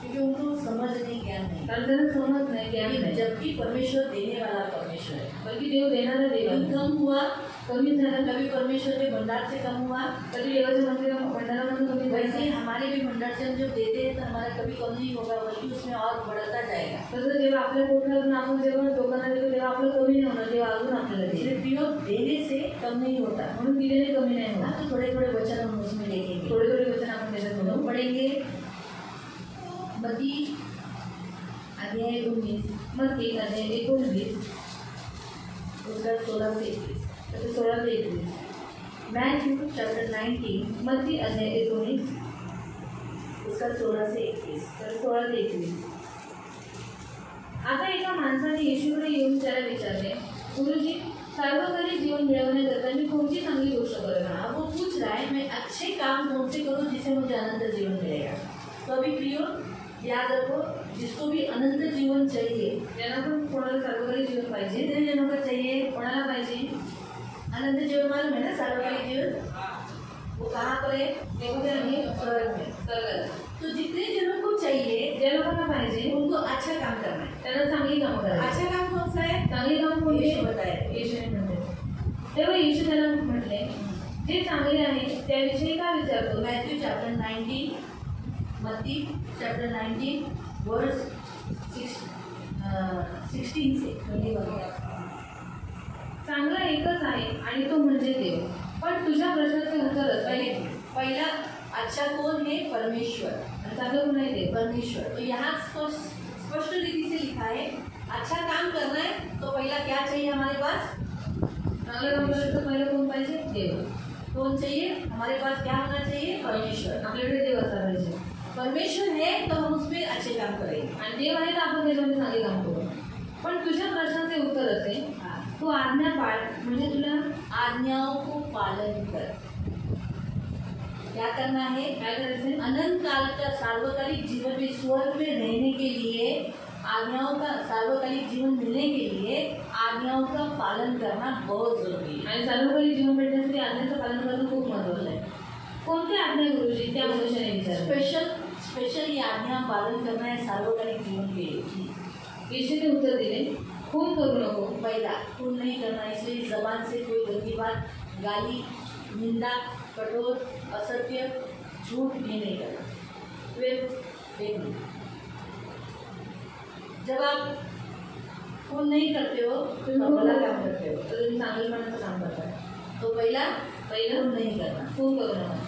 क्योंकि उनको समझ नहीं, ज्ञान नहीं। कारण त्यांना समज नाही, ज्ञान नाही. जबकि परमेश्वर देने वाला परमेश्वर है। बल्कि देव देणारा देव आहे. कम हुआ, कमी झालं, कभी परमेश्वर के भंडार से कम हुआ, कधी देवाच्या मंदिरामधून कमी वैसे जायचं. ही हमारे भी भंडार से हम जब देते हैं तो हमारा कभी कम नहीं होगा, बल्कि उसमें और बढ़ता जाएगा। तसं जेव्हा आपल्या पोटातून आपण जेव्हा लोकांना देतो तेव्हा आपलं कमी नाही होणार, तेव्हा अजून आपल्याला देईल. इसलिए प्रियो, देने से कम नहीं होता। म्हणून दिलेले कमी नाही होणार. तो थोड़े थोड़े वचन हम उसमें देखेंगे, थोडे थोडे वचन आपण त्याच्यात हम म्हणू. पढ़ेंगे। मत्ती अध्याय 19 मत्ती अध्याय 19 उसका 16 से 21, त्याचे 16 ते 21. मैथ्यू चैप्टर 19 मत्ती अध्याय 19 उसका 16 से 21। त्याचे 16 ते 21. आता एका माणसाने येशूकडे येऊन त्याला विचारले, गुरुजी, सार्वकालिक जीवन मिळवण्याकरता मी कोणती चांगली गोष्ट करेन. अब वो पूछ रहा है, मैं अच्छे काम कौन से करूँ जिससे मुझे अनंत जीवन मिलेगा। तो अभी प्रियो याद रखो, जिसको भी अनंत जीवन चाहिए, ज्यांना पण कोणाला सार्वकालिक जीवन पाहिजे, जितने जनों को चाहिए, कोणाला पाहिजे, अनंत जीवन मालूम है ना, सार्वकालिक जीवन, वो कहाँ पर है? ते कुठे आहे? स्वर्ग में। स्वर्गात. तो जितने जनों को चाहिए, ज्या लोकांना पाहिजे उनको अच्छा काम करना है। त्यांना चांगली कामं करायची. अच्छा काम कौन सा है? चांगली कामं कोणती? यीशु बताए। येशूने म्हणते. तेव्हा येशू त्याला म्हटले, जे चांगले आहे त्याविषयी का विचारतो. मैथ्यू चैप्टर 19, मत्ती चैप्टर 19 वर्स 16 से 21। चांगला एकच आहे आणि तो म्हणजे देव. पण तुझ्या प्रश्नाचे उत्तर असं पहला अच्छा कौन है? परमेश्वर। चांगलं कोण आहे देव? परमेश्वर। तो यहाँ स्पष्ट रीति से लिखा है, अच्छा काम करना है तो पहला क्या चाहिए हमारे पास? चांगलं काम करायचं तर पहिलं कोण पाहिजे? देव. कौन चाहिए? हमारे पास क्या होना चाहिए? परमेश्वर। आपल्याकडे देव असला पाहिजे. परमेश्वर है तो हम उसमें अच्छे काम करेंगे, आणि देव आहे तर आपण त्याच्यामध्ये चांगले काम करू. पण तुझ्या प्रश्नाचे उत्तर असे, तू आज्ञा पाळ, म्हणजे तुला आज्ञाओं को पालन कर। क्या करना है? काय करायचं? अनंत काल का सार्वकालिक जीवन में स्वर्ग में रहने के लिए, आज्ञाओं का सार्वकालिक जीवन मिलने के लिए आज्ञाओं का पालन करना बहुत जरूरी है। आणि सार्वकालिक जीवन भेटण्यासाठी आज्ञेचं पालन करणं खूप महत्त्वाचं आहे. कोणती आज्ञा गुरुजी? त्या मनुष्याने विचारलं. स्पेशल ये आज्ञा पालन करना है सार्वजनिक जीवन के लिए। यीशुने उत्तर दिले, खून करू नको। पहला, खून नहीं करना, इसलिए जबान से कोई गंदी बात, गाली, निंदा, कठोर, असत्य, झूठ ये नहीं करना। फिर एक मिनट, जब आप खून नहीं करते हो तो भला काम करते हो, तो तुम्ही चांगलपणाचं काम करता। तो पहला पहिलं खून नहीं करना, खून करू नका,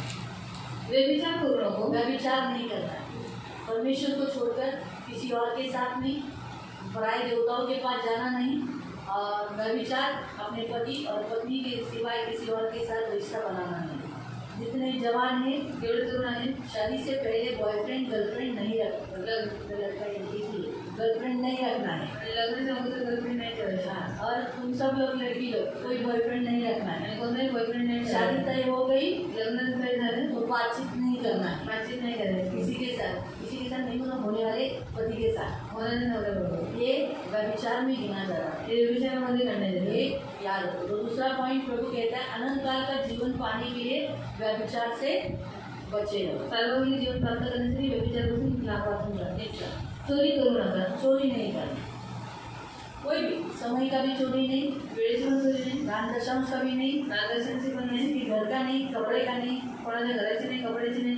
व्यभिचार करू नको, व्यभिचार नहीं करना है, परमेश्वर को छोड़कर किसी और के साथ नहीं, पराये देवताओं के पास जाना नहीं, और व्यभिचार अपने पति और पत्नी के सिवाय किसी और के साथ रिश्ता बनाना नहीं। जितने जवान हैं, केवल तरुण हैं, शादी से पहले बॉयफ्रेंड गर्लफ्रेंड नहीं रखना, गर्लफ्रेंड नहीं रखना है। लग्न अगोदर गर्लफ्रेंड नाही ठेवायची। हाँ, और तुम सब लोग लड़की लोग कोई बॉयफ्रेंड नहीं रखना है। आणि कोणताही बॉयफ्रेंड नाही शादी ठेवायची। तय हो गई, लग्न तय झालं तो बातचीत नहीं करना है बातचीत नाही करायची, किसी के साथ नहीं, मतलब होने वाले पति के साथ। होणाऱ्या नवऱ्याबरोबर ये व्यभिचार में गिना जा रहा है, हे व्यभिचारामध्ये करण्यात ये येते। याद रखो। तो दूसरा पॉइंट प्रभु कहता है अनंत काल का जीवन पाने के लिए व्यभिचार से बचे रहो। सार्वजनिक जीवन प्राप्त करण्यासाठी व्यभिचारापासून लाभ वाचून जा। चोरी करू नका, चोरी नहीं करनी, कोई भी समय का भी चोरी नहीं, वेळेची पण चोरी नाही, दान दशांश का भी नहीं, नागदर्शनची पण नाही, किसी के घर का नहीं, कपड़े का नहीं। कोणाच्या घराची नाही, कपड्याची नाही,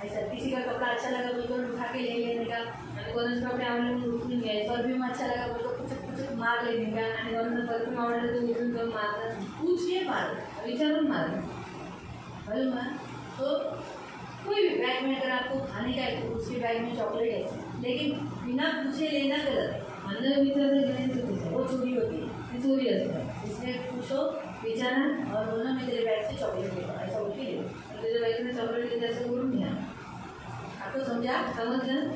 ऐसा किसी का कपड़ा अच्छा लगा बिल्कुल उठा के ले लेने का, आणि कोणाचे कपडे आवडले म्हणून उचलून घ्यायचे, परफ्यूम अच्छा लगा बिल्कुल कुछ कुछ मार लेने का, आणि कोणाचं परफ्यूम आवडलं तर उचलून जाऊन मारतात, पूछिए मार, विचारून मार। मालूम है? तो कोई भी बैग में अगर आपको खाने का है तो उसके बैग में चॉकलेट है, लेकिन बिना पूछे लेना गलत है, अन्न विचारलं गेलं चुकीचं आहे, वो चोरी होती है। ती चोरी असते। इसलिए पूछो, विचारा और बोलना मैं तेरे बैग से चॉकलेट लेगा, ऐसा बोल के ले। त्याच्या बाईकने चॉकलेट घेते असं बोलून घ्या। आपको समझा? समजलं?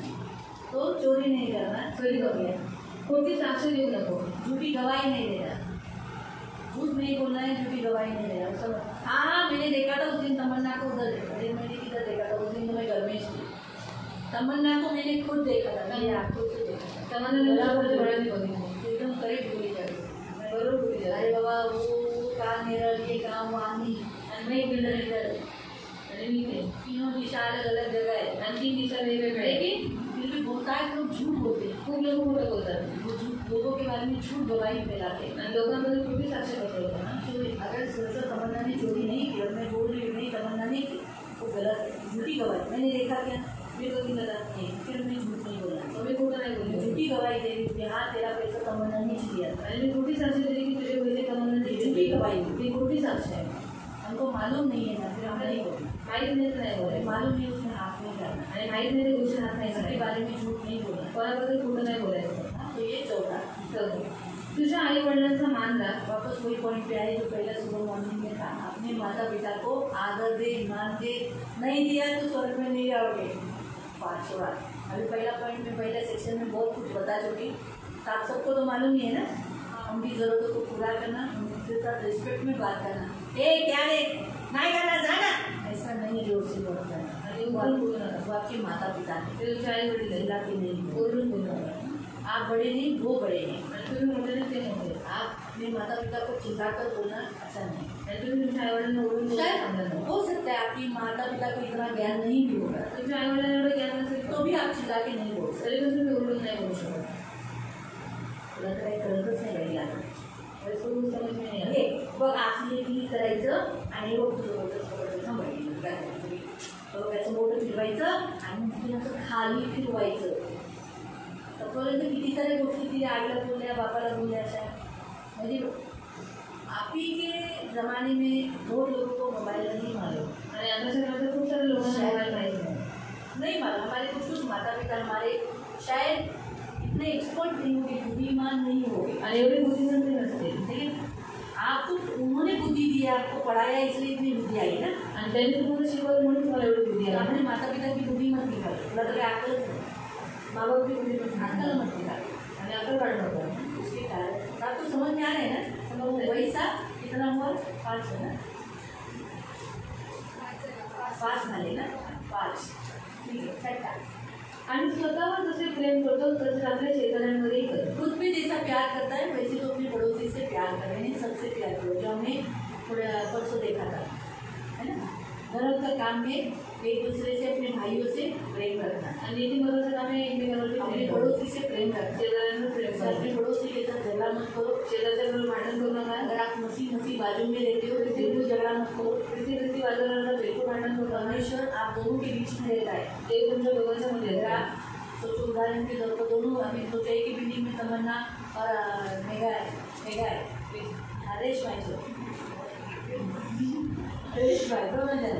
तो चोरी नहीं करना, चोरी हो करू गया। नका, खोटी साक्ष देऊ नको, झूठी गवाही नहीं देना, झूठ नहीं बोलना है, झूठी गवाही नहीं देना। समझ? हाँ, मैंने देखा था उस दिन तमन्ना को उधर देखा, अरे मैंने किधर देखा था उस दिन, तो मैं घर में थी। तमन्ना को मैंने खुद देखा था, मेरी आंखों से देखा था। तमन्ना डोळ्यांनी बघितलं, एकदम करेक्ट बोली जा रही, मैं बरोबर बोलली आहे। अरे बाबा वो काम निरल, ये काम वानी, आणि मी इधर इधर, आणि मी ते तीनों दिशा अलग अलग जगह है, आणि 3 दिशा वेगवेगळे आहे। लेकिन फिर भी बोलता है लोग झूठ बोलते हैं, खूप लोक खोटं बोलतात वो झूठ लोगों के बारे में झूठ गवाही फैलाते हैं। आणि लोकांमध्ये खोटी साक्ष पसरवतात। हाँ, चोरी अगर सर तमन्ना ने चोरी नहीं की और मैं बोल रही हूँ नहीं तमन्ना ने की, वो गलत है, झूठी गवाही। मैंने देखा क्या, मी बघितलं का? नहीं, फिर मैं झूठ नहीं बोला, मग मी खोटं नाही मैं बोलली, झूठी गवाही दे रही हूँ कि हाँ तेरा पैसा तमन्ना ने दिया था, आणि मी खोटी साक्ष दिली की तुझे पहिले तमन्ना झूठी गवाही ती खोटी साक्ष आहे। हमको मालूम नहीं है ना, फिर हम नहीं बोलना, माहीत नाही तर नाही अरे बोलायचं, मालूम नहीं उसमें हाथ नहीं करना, आणि माहीत नाही ते गोष्टी हात नाही इसके करायचं, बारे में झूठ नहीं बोलना। कोणाबद्दल खोटं नाही बोलायचं। हाँ, तो ये चौथा। चौथं, तुझ्या आई वडिलांचा मान राख, वापस वही पॉइंट पे आए जो पहले सुबह मॉर्निंग में था, अपने माता पिता को आदर दे, मान दे, नहीं दिया तो स्वर्ग में नहीं आओगे। 5 बार अभी पहला पॉइंट में पहले सेक्शन में बहुत कुछ बता चुकी, तो आप सबको तो मालूम ही है ना, उनकी ज़रूरतों को पूरा करना, उनके साथ रिस्पेक्ट में बात करना। ए क्या रे, नहीं करना जाना, ऐसा नहीं जोर से बात करना। आणि उठून बोलू नका, वो आपके माता पिता हैं, ते तुझ्या आई वडील आहेत, चिल्ला के नहीं बोलो। ओरडून बोलू नका, आप बड़े नहीं, वो बड़े हैं। आणि तुम्ही मोठे नाही ते मोठे, आप अपने माता पिता को चिल्लाकर बोलना अच्छा नहीं। आणि तुम्ही तुमच्या आई वडिलांना ओरडून बोलू शायद सांगणार नाही। हो सकता है आपकी माता पिता को इतना ज्ञान नहीं भी होगा, तुमच्या आई वडिलांना एवढं ज्ञान नसेल तो भी आप चिल्ला के नहीं बोल सकते। तरी पण तुम्ही ओरडून नाही बोलू शकत। तुला तर काही कळतच नाही पाहिजे आता, सोडून समज मी नाही हे बघ असं हे क्लिक करायचं आणि हे बघ तुझं बोटं थांबायचं, त्याचं बोटं फिरवायचं आणि मग तिला असं खाली फिरवायचं। तोपर्यंत किती साऱ्या गोष्टी तिने आईला बोलल्या, बापाला बोलल्या अशा, म्हणजे आप ही के ज़माने में बहुत लोगों को मोबाइल नहीं मालूम, आणि आताच्या काळात खूप सारे लोकांना मोबाईल माहीत नाही। नहीं मालूम। हमारे कुछ माता पिता हमारे शायद इतने एक्सपर्ट नहीं होंगे, बुद्धिमान नहीं होंगे, आणि एवढे बुद्धिमान ते नसते, लेकिन आपको उन्होंने बुद्धि दी, आपको पढ़ाया इसलिए इतनी बुद्धि आई ना। आणि त्यांनी तुम्हाला शिकवलं म्हणून तुम्हाला एवढी बुद्धी तो आली। अपने माता पिता की बुद्धि मत निकालो, तुला तर अक्कलच नाही, माँ बाप की बुद्धी पण अक्कल मत निकालो। आणि अक्कल काढू नका। उसके कारण आपको समझ में आ रहा है ना, समझ में वही सा कितना हुआ, 5 है ना, 5 झाले ना, 5 ठीक है, छठा। आणि स्वतःवर जसे प्रेम करतो तसेच आपल्या शेजाऱ्यांमध्येही कर। खुद भी जैसा प्यार करता है वैसे तो अपने पड़ोसी से प्यार करें, सबसे प्यार करो, जो हमने थोड़ा परसों देखा था, है ना। धर्म का काम है एक दूसरे से अपने भाइयों से प्रेम रखना। आणि नीतिमत्वाचं काम आहे एकमेकांवरती अपने प्रेम करणं. पड़ोसी से प्रेम रखना। शेजाऱ्यांना प्रेम जैसे अपने करणं. पड़ोसी के साथ झगड़ा मत करो। शेजारच्या बरोबर भांडण करू नका. अगर आप मसीह मसीह बाजू में रहते हो तो बिल्कुल झगड़ा मत करो। किसी वातावरणाला बिलकुल भांडण करू नका. परमेश्वर आप दोनों के बीच में रहता है। ते तुमच्या दोघांच्या मध्ये अगर येतात. आप सोचो उदाहरण के तौर पर दोनों अभी सोचा एक ही बिल्डिंग में तमन्ना और मेगा है हरेश भाई तो हरेश भाई तो म्हणजे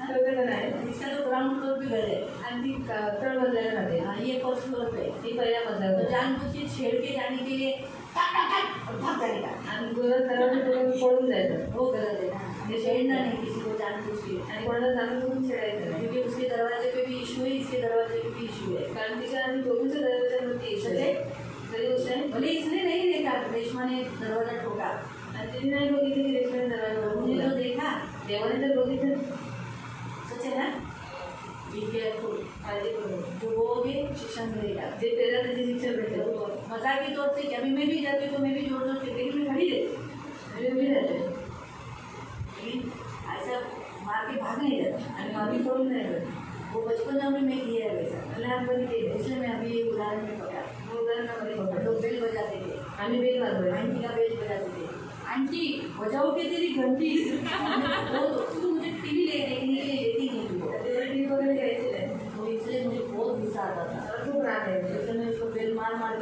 सगळं आहे. इसका तो ग्राउंड फ्लोर पे घर है। आणि ती तळ मजल्याला राहते. हाँ, ये फर्स्ट फ्लोर पे है। ती पहिल्या मजल्यावर तो जानबूझ के छेड़ के जाने के लिए टाक टाक टाक और भाग जाने का आणि जोरात सर्वांना पळून जायचं. वो गलत है ना। ये छेड़ना नहीं किसी को जानबूझ के, आणि कोणाला जाणून करून छेडायचं नाही. क्योंकि उसके दरवाजे पे भी इशू है, इसके दरवाजे पे भी इशू है। कारण तिच्या आणि दोघींच्या दरवाजावरती सच है? खरी गोष्ट आहे. भले इसने नहीं देखा रेशमा ने दरवाजा ठोका, आणि तिने नाही बघितली की रेशमाने दरवाजा उन्हें उघडला. तो देखा। देवाने तर बघितलं. सच है ना? बी केयरफुल, काळजी करू. जो बोलोगे शिक्षा मिलेगा। जे तेरा त्याची शिक्षा भेटेल. मजाक के तौर से कि अभी मैं भी जाती हूँ तो मैं भी जोर जोर से लेकिन मैं खड़ी रहती हूँ। आणि उभी राहते. लेकिन ऐसा मार के भाग नहीं जाता। आणि मागे पळून नाही जात. वो बचपन में मैं किया है वैसा। लहानपणी केले. इसलिए मैं अभी ये उदाहरण में पकड़ा। उदाहरणामध्ये हम बघा. लोग बेल बजाते थे, आम्ही बेल वाजवायचो. आंटी का बेल बजाते थे। आंटी बजाओगे तेरी घंटी। वो तू मुझे टीवी ले देखने के लिए लेती नहीं थी वो। तेव्हा टीव्ही वगैरे घ्यायची नाही. तो इसलिए मुझे बहुत गुस्सा आता था। मला खूप राग यायचा. जैसे मैं उसको बेल मार मार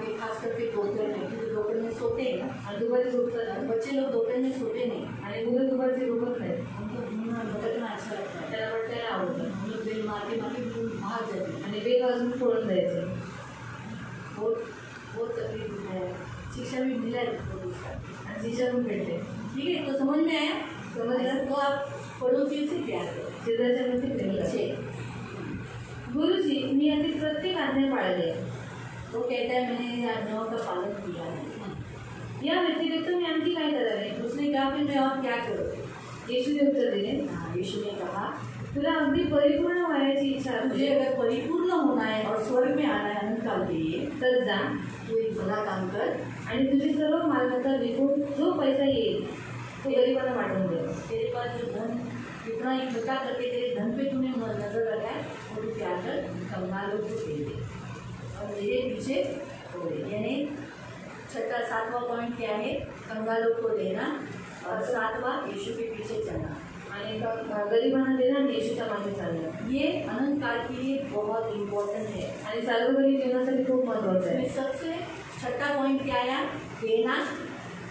के खास करके दोपहर में, क्योंकि दोपहर में सोते हैं ना, आणि दुपारी झोपतात. और बच्चे लोग दोपहर में सोते नहीं, आणि मुलं दुपारची झोपत नाही. उनको घूमना भटकना अच्छा लगता है। त्याला पट्ट्याला आवडतं. हम लोग बेल मार के भाग जाते हैं। आणि बेल वाजून पळून जायचं. बहुत तकलीफ है। शिक्षा भी मिला है उसको उसका। आणि शिक्षा पण भेटते. ठीक है, तो समझ में आया? समझ तो आप पड़ोसियों से प्यार करो। शेजारच्या प्रती प्रेम करा. नीचे गुरुजी, मी यातील प्रत्येक आज्ञा पाळली आहे. तो कहता है मैंने इन आज्ञाओं का पालन किया है। या व्यतिरिक्त मी आणखी काय करावे? उसने कहा फिर मैं और क्या करूँ? येशूने उत्तर दिले, हाँ, यीशु ने कहा तुला अगदी परिपूर्ण व्हायची इच्छा मुझे असेल अगर परिपूर्ण होना है और स्वर्ग में आना है अनंत काल के लिए, तर जा तो एक भला काम कर। आणि तुझी सर्व मालमत्ता विकून जो पैसा येईल तो गरिबांना वाटून दे. तेरे पास जो धन इतना इकट्ठा करके तेरे धन पे तूने नजर रखा है, वो तू क्या कर, कंगालों को दे दे और मेरे पीछे हो दे। यानी छठा 7वां पॉइंट क्या है? कंगालों को देना और 7वां यीशु के पीछे चलना। आणि गरिबांना देणं आणि येशूच्या मागे चालणं. ये अनंत काल के लिए बहुत इम्पोर्टेंट है। आणि सार्वजनिक जीवनासाठी खूप महत्त्वाचं इसमें आहे. सबसे छठा पॉइंट क्या आया? देना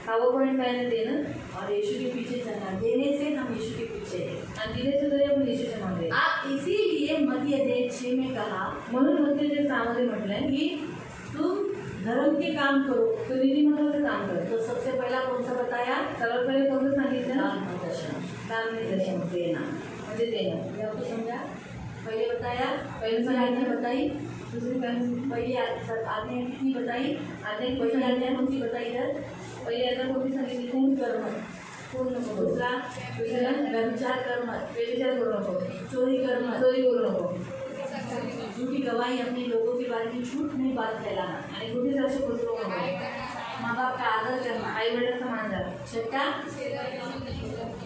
6वं पॉईंट काय आहे? देणं. और यीशु के पीछे चलना। देने से हम यीशु के पीछे हैं। आणि दिले सुद्धा आपण येशूच्या मागे. आप इसीलिए मध्य अध्याय 6 में कहा म्हणून मध्य जे 6मध्ये म्हटलंय कि तुम धर्म के काम करो। तो नीतिमत्वाचं काम कर. तो सबसे पहला कौन सा बताया? सर्वात पहिले कोणतं सांगितलं? दान और दर्शन। दान आणि दर्शन देना। म्हणजे देणं. ये आपको समझा? पहले बताया, पहले दूसरी आज्ञा बताया। बताई, दुसरी काय? पहली आज्ञा कितनी बताई? आज्ञा पहली आज्ञा कौन सी बताई इधर? पहिली आता कोणती सांगितली? खून कर मत। पूर्ण नको. दूसरा दुसरा व्यभिचार कर मत, व्यभिचार करू नको. चोरी कर मत, चोरी करू नको. झूठी गवाही अपने लोगों के बारे में झूठ नहीं बात फैलाना, आणि कुठे साक्ष पसरू नको. माँ बाप का आदर करना। आई वडिलांचा मान द्या. छठा,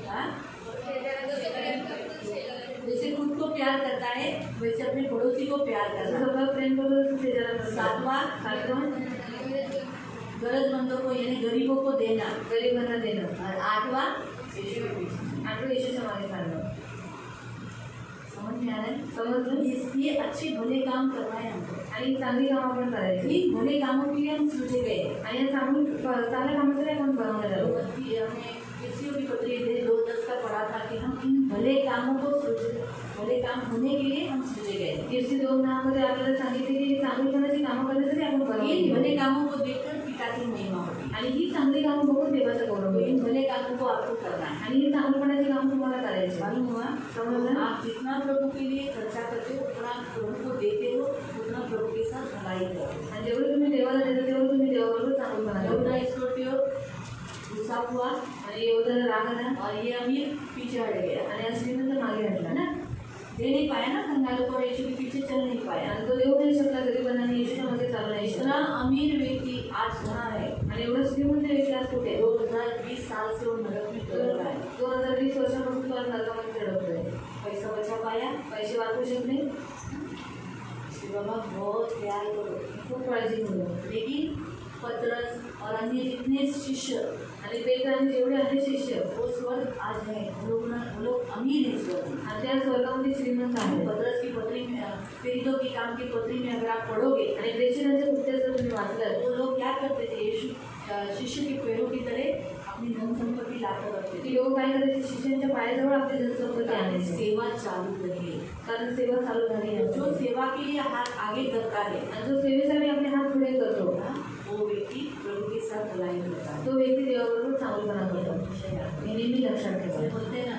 हाँ? जैसे खुद को प्यार करता है वैसे अपने पड़ोसी को प्यार जसं करना। स्वतः प्रेम करू तसं शेजाऱ्याला प्रेम करा. सातवां, गरजमंदों को यानी गरीबों को देना। गरिबांना देणं. और 8वां, यीशु के पीछे। आणि येशूच्या मागे चालणं. समझ में आ रहा है? समजलं? ये अच्छे भले काम करवाए हमको। आणि चांगली कामं आपण करायची. इन भले कामों के लिए हम सूझे गए हैं। आणि या चांगल्या कामासाठी आपण बनवण्यात आलो. हमने किसी भी पत्री 2:10 का पढ़ा था कि हम इन भले कामों को भले काम होने के लिए हम सूझे गए हैं। कीर्ती 2:9 आपल्याला सांगितले की चांगलीपणाची कामं करण्यासाठी आपण इन बनवली. भले कामों को देखकर पिता की महिमा होती है। आणि ही चांगली कामं बघून देवाचं गौरव तो होईल. इन भले कामों को आपको करना है। आणि ही चांगलीपणाची कामं तुम्हाला करायची. मालूम हुआ? समझना? आप जितना प्रभु के लिए खर्चा करते हो, उतना प्रभु को देते हो, उतना प्रभु के साथ भलाई करो। आणि जेवढं तुम्ही देवाला देता तेवढं तुम्ही देवाबरोबर चांगलीपणा यहूदा करता. इस्करियोती गुस्सा हुआ आणि एवढं राग आला और ये अमीर पीछे हट गया, आणि या श्रीमंत मागे हटला है ना? दे नहीं पाया ना, कंगालों को यीशु के पीछे चल नहीं पाया। आणि तो देऊ नाही शकला गरिबांना आणि येशूच्या मागे चालला नाही इतना अमीर व्यक्ति आज कहाँ है? आणि एवढं श्रीमंत व्यक्ती आज कुठे आहे? 2020 साल से वो नरक में चल रहा है। 2020 वर्षापासून तो आज नरकामध्ये चढवतोय. बचा पाया, पैसे वाचू शकले, बाबा बहुत प्यार करो, खूप काळजी करू. लेकिन पतरस और अन्य जितने शिष्य आणि पेत्र आणि जेवढे अन्य शिष्य वो स्वर्ग आज है, वो लोग अमीर है स्वर्ग में. आणि त्या स्वर्गामध्ये श्रीमंत आहेत. पतरस की पत्री में प्रेरितों की काम की पत्री में अगर आप पढ़ोगे आणि प्रेषणाच्या कृत्य जर तुम्ही वाचलं तो लोग क्या करते थे, यीशु शिष्य के पैरों की तरह अपनी धन संपत्ति लाकर रखते की थे. लोक काय करायचे, शिष्यांच्या पायाजवळ आपली जनसंपत्ती आणायची, सेवा चालू रही, कारण सेवा चालू झाली आहे. जो सेवा के लिए हाथ आगे करता है आणि जो सेवेसाठी आपले हात पुढे करतो वो व्यक्ति प्रभु के साथ भलाई करता है. तो व्यक्ती देवाबरोबर चांगलपणा करतो. हे नेहमी लक्षात जैसे ठेवा. बोलते हैं ना,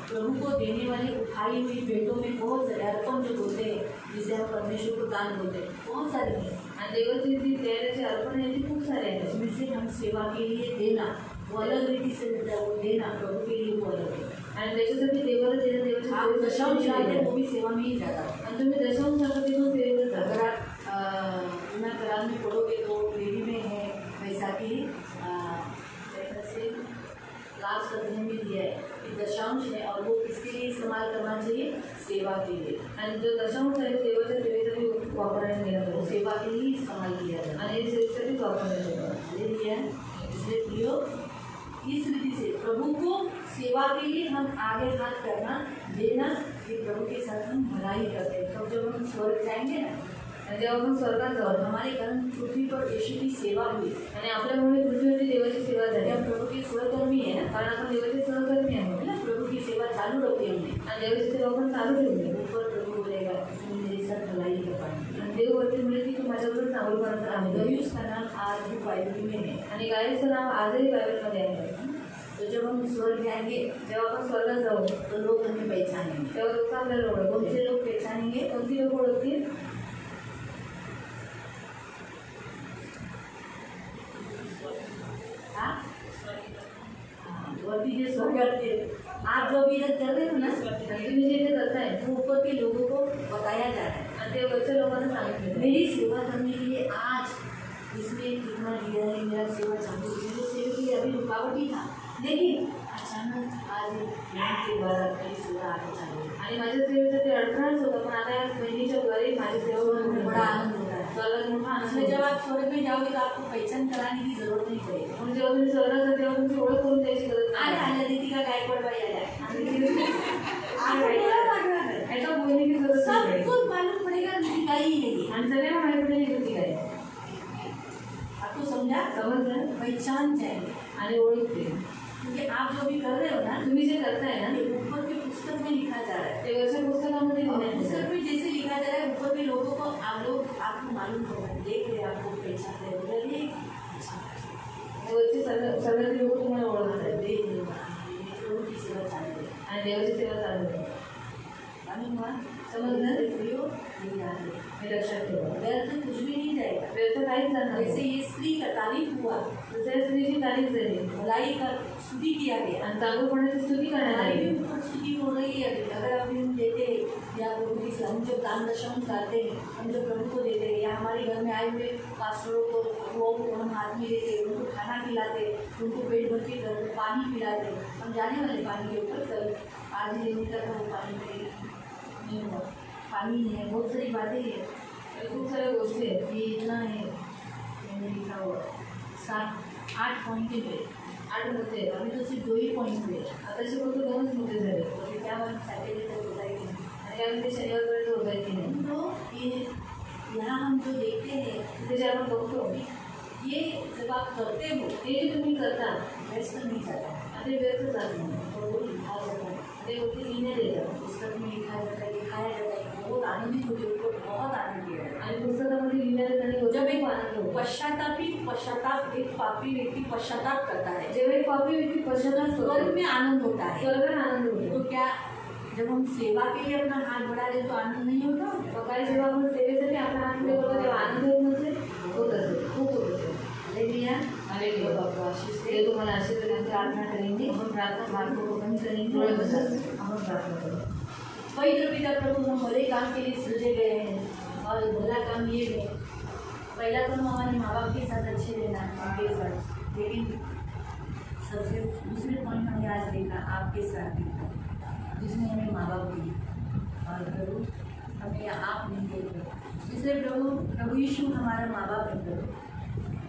प्रभु को देने वाली उठाई हुई भेंटों में बहुत सारे अर्पण जो होते हैं, जिसे हम परमेश्वर को दान बोलते हैं, बहुत सारे हैं. आणि देवाची जी देण्याचे अर्पण आहे ते खूप सारे आहेत. उसमें से हम सेवा के लिए देना वो अलग रीति से मिलता है, वो देना प्रभु के लिए वो अलग है. आणि त्याच्यासाठी देवाला देणं देवाच्या आप दशांश सेवेसाठी डालते आहे. वो भी सेवा में ही जाता है. आणि तुम्ही दशांश टाका ते पण सेवेवर जाता. अगर आप बिना करार में पढ़ोगे तो लेवी में है वैसा कि से लास्ट अध्याय में दिया है कि दशांश है और वो किसके लिए इस्तेमाल करना चाहिए, सेवा के लिए. आणि जो दशांश आहे तो देवाच्या सेवेसाठी वापरण्यात गेला वो पाहिजे. सेवा के लिए इस्तेमाल किया जाता है. आणि हे सेवेसाठीच वापरण्यात येतं. हालेलुया. इसलिए प्रियो, इस रीति से प्रभु को सेवा के लिए हम आगे हाथ करना देना, ये प्रभु के साथ हम भलाई करते हैं. तब जब हम स्वर्ग जाएंगे ना, आणि जेव्हा आपण स्वर्गात जाऊ और हमारे कारण पृथ्वी पर यीशु की सेवा हुई, आणि आपल्यामुळे पृथ्वीवरती देवाची सेवा झाली, हम प्रभु के सहकर्मी है ना, कारण आपण देवाचे सहकर्मी आहोत है ना, प्रभु की सेवा चालू रखी हमने. आणि देवाची सेवा आपण चालू ठेवली. ऊपर प्रभु बोलेगा तुम मेरे साथ भलाई कर पाएंगे. आणि देव वरती म्हणजे की तू माझ्याबरोबर चांगलपणाचं काम करू. गयुस का नाम आज भी बाइबल में है. आणि गायचं नाव आजही बायबलमध्ये आहे. तो जब हम स्वर्ग जाएंगे जेव्हा आपण स्वर्गात जाऊ तो लोग हमें पहचानेंगे. तेव्हा लोक आपल्याला कौन ओळखतील. से लोग पहचानेंगे? कोणती लोक ओळखतील? हाँ? वो भी जो स्वर्ग के आप जो भी इधर कर रहे हो ना, आणि तुम्ही जे इथे करताय वो ऊपर के लोगों को बताया जा रहा है. आणि ते वरच्या लोकांना सांगितलं मेरी सेवा करने के लिए आज इसमें कितना दिया है, मेरा सेवा चालू है. मेरे सेवा के लिए अभी रुकावट ही था, लेकिन अचानक आज के द्वारा मेरी सेवा आगे चालू है. आणि माझ्या सेवेसाठी अडथळाच होता, पण आता या बहिणीच्या द्वारे माझी सेवा स्वर्ग में होऊन बड़ा आनंद होता है. स्वर्गात मोठा आनंद इसमें जब होतो. आप स्वर्ग में जाओगे तो आपको पहचान कराने की जरूरत नहीं पड़ेगी. म्हणून जेव्हा तुम्ही स्वर्गात जाता तेव्हा तुमची ओळख करून द्यायची गरज आले नाही. आले दीदी का गायकवाड भाई आया है. आपको बोला लागणार है. ऐसा बोलने की जरूरत नाही पडेल. सबको मालूम पड़ेगा दीदी का ही है ये. आणि सगळ्यांना माहिती पडेल ही कृती काय आहे. आपको समझा? समजलं? पहचान चाहिए. आणि ओळखते. क्योंकि आप जो भी कर रहे हो ना, तुम्ही जे करताय ना ये ऊपर के पुस्तक में लिखा जा रहा है. ते वरच्या पुस्तकामध्ये और लिहिण्यात पुस्तक येतं. में जैसे लिखा जा रहा है, ऊपर के लोगों को आप लोग आपको मालूम होगा, देख रहे आपको पहचान रहे बोला ये वरचे सगळे लोक तुम्हाला ओळखतात. देख रहे प्रभु की सेवा चालू है. आणि देवाची सेवा चालू आहे. मालूम हुआ? समझना? प्रियो, ये याद है. हे लक्षात ठेवा. व्यर्थ कुछ भी नहीं जाएगा. व्यर्थ काहीच जाणार जैसे नाही. ये स्त्री का तारीफ हुआ, दुसऱ्या स्त्रीची तारीफ झाली भलाई का स्तुति किया गया, आणि चांगलपणाची स्तुती करण्यात हमारी आली. भी ऊपर स्तुति हो रही है. अभी अगर अभी हम देते हैं या प्रभु की हम जब दान दशम करते हैं, हम जब प्रभु को देते हैं, या हमारे घर में आए हुए पास्टरों को वो हम हाथ में देते हैं, उनको खाना खिलाते, उनको पेट भर के करते, पानी पिलाते. हम जाने वाले पानी के ऊपर कल आज ही दिन तक वो पानी नहीं हुआ. पानी है, बहुत सारी बातें हैं, खूप साऱ्या गोष्टी आहेत. ये इतना है मैंने लिखा हुआ 7-8 पॉइंट हुए. 8 मुद्दे आहेत. अभी तो सिर्फ 2 ही पॉइंट हुए. आताचे फक्त 2च मुद्दे झाले. तो क्या बात सैटरडे तक होता है कि नहीं? आणि यामध्ये शनिवारपर्यंत होत आहे की नाही. तो ये यहाँ हम जो देखते हैं, तिथे जे आपण बघतो ये जब आप करते हो ते जे तुम्ही करता व्यस्त नहीं जाता है. ते व्यर्थ जात नाही. और वो लिखा जाता है, ते गोष्टी लिहिण्यात येतात. पुस्तक में लिखा जाता है, लिखाया जाता है. बहुत आनंदित होते हो, बहुत आनंद लिया जाता है. आणि पुस्तकामध्ये लिहिण्यात येतात आणि जब एक आनंद होतो. पश्चाताप एक पापी व्यक्ति पश्चाताप करता है, जेव्हा एक पापी व्यक्ती पश्चाताप स्वर्ग करतो में आनंद होता है. स्वर्गात आनंद होतो. तो क्या जब हम सेवा के लिए अपना हाथ बढ़ा रहे तो आनंद नहीं होता? सकाळी जेव्हा आपण सेवेसाठी आपला आनंद करतो तेव्हा आनंद होत नसेल? होत असेल, खूप होत असेल. हालेलुया. हालेलुया. आपको आशीष दे. ते तुम्हाला आशीर्वाद देते. प्रार्थना करेंगे, आपण प्रार्थना मार्गों को बंद करेंगे. डोळे बंद करू. आपण प्रार्थना करू. पवित्र पिता प्रभु, हम भले काम के लिए सृजे गए हैं और भला काम ये है, पहला तो हम हमारे माँ बाप के साथ अच्छे रहना उनके साथ, लेकिन सबसे दूसरे पॉइंट हमने आज देखा आपके साथ, जिसने हमें माँ बाप दिए. और प्रभु हमें आप नहीं देते, इसलिए प्रभु यीशु हमारा माँ बाप है प्रभु,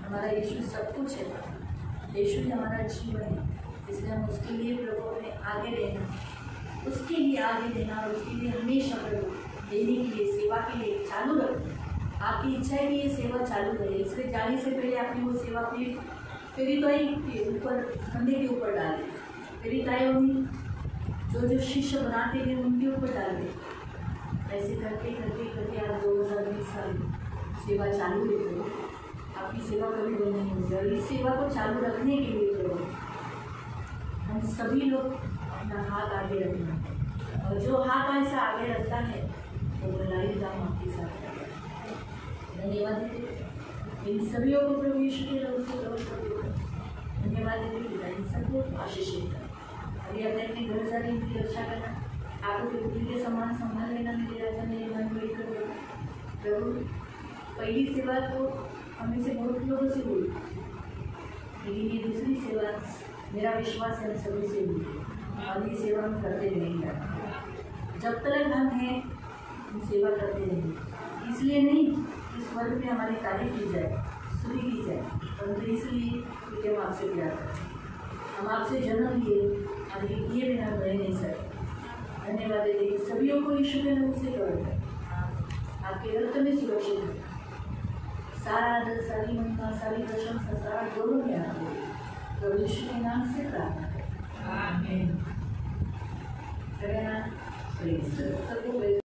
हमारा यीशु सब कुछ है, यीशु ही हमारा जीवन है। इसलिए हम उसके लिए प्रभु हमें आगे देना, उसके लिए आगे देना और उसके लिए हमेशा प्रभु देने के लिए, सेवा के लिए चालू रखना। आपकी इच्छा है कि ये सेवा चालू रहे, इसलिए जाने से पहले आपने वो सेवा अपनी प्रेरिताई के ऊपर, कंधे के ऊपर डाल दी। प्रेरिताई जो शिष्य बनाते हैं उनके ऊपर डाल दी। ऐसे करके करके करके आप 2020 साल सेवा चालू रखते हो। आपकी सेवा कभी बंद नहीं होगी और इस सेवा को चालू रखने के लिए प्रभु हम सभी लोग अपना हाथ आगे रखना, और जो हाथ ऐसा आगे रखता है वो भलाई दाम आपके साथ रहेगा। धन्यवाद देते इन सभी को प्रभु यीशु के नाम से धन्यवाद देते, पिता इन सबको आशीषित कर। अभी अपने अपने घर जाने की रक्षा करना, आपको के पुत्री के समान संभाल लेना। मेरे राजा मेरे मन को कर देना प्रभु। पहली सेवा तो हमें से बहुत लोगों से हुई, लेकिन ये दूसरी सेवा मेरा विश्वास है हम सभी से हुई, और ये सेवा हम करते रहेंगे। जब तक हम हैं हम सेवा करते रहेंगे। इसलिए नहीं इस वर्ग में हमारी तारीफ की जाए, सुनी की जाए, परंतु इसलिए क्योंकि हम आपसे प्यार करते हैं, हम आपसे जन्म लिए, आगे किए बिना रह नहीं सकते। धन्यवाद देते सभी को यीशु के नाम से करो, आपके रक्त में सुरक्षित है। सारा आदर, सारी महिमा, सारी प्रशंसा, सारा गौरव में आपको प्रभु यीशु के नाम से प्रार्थना करें। आमीन।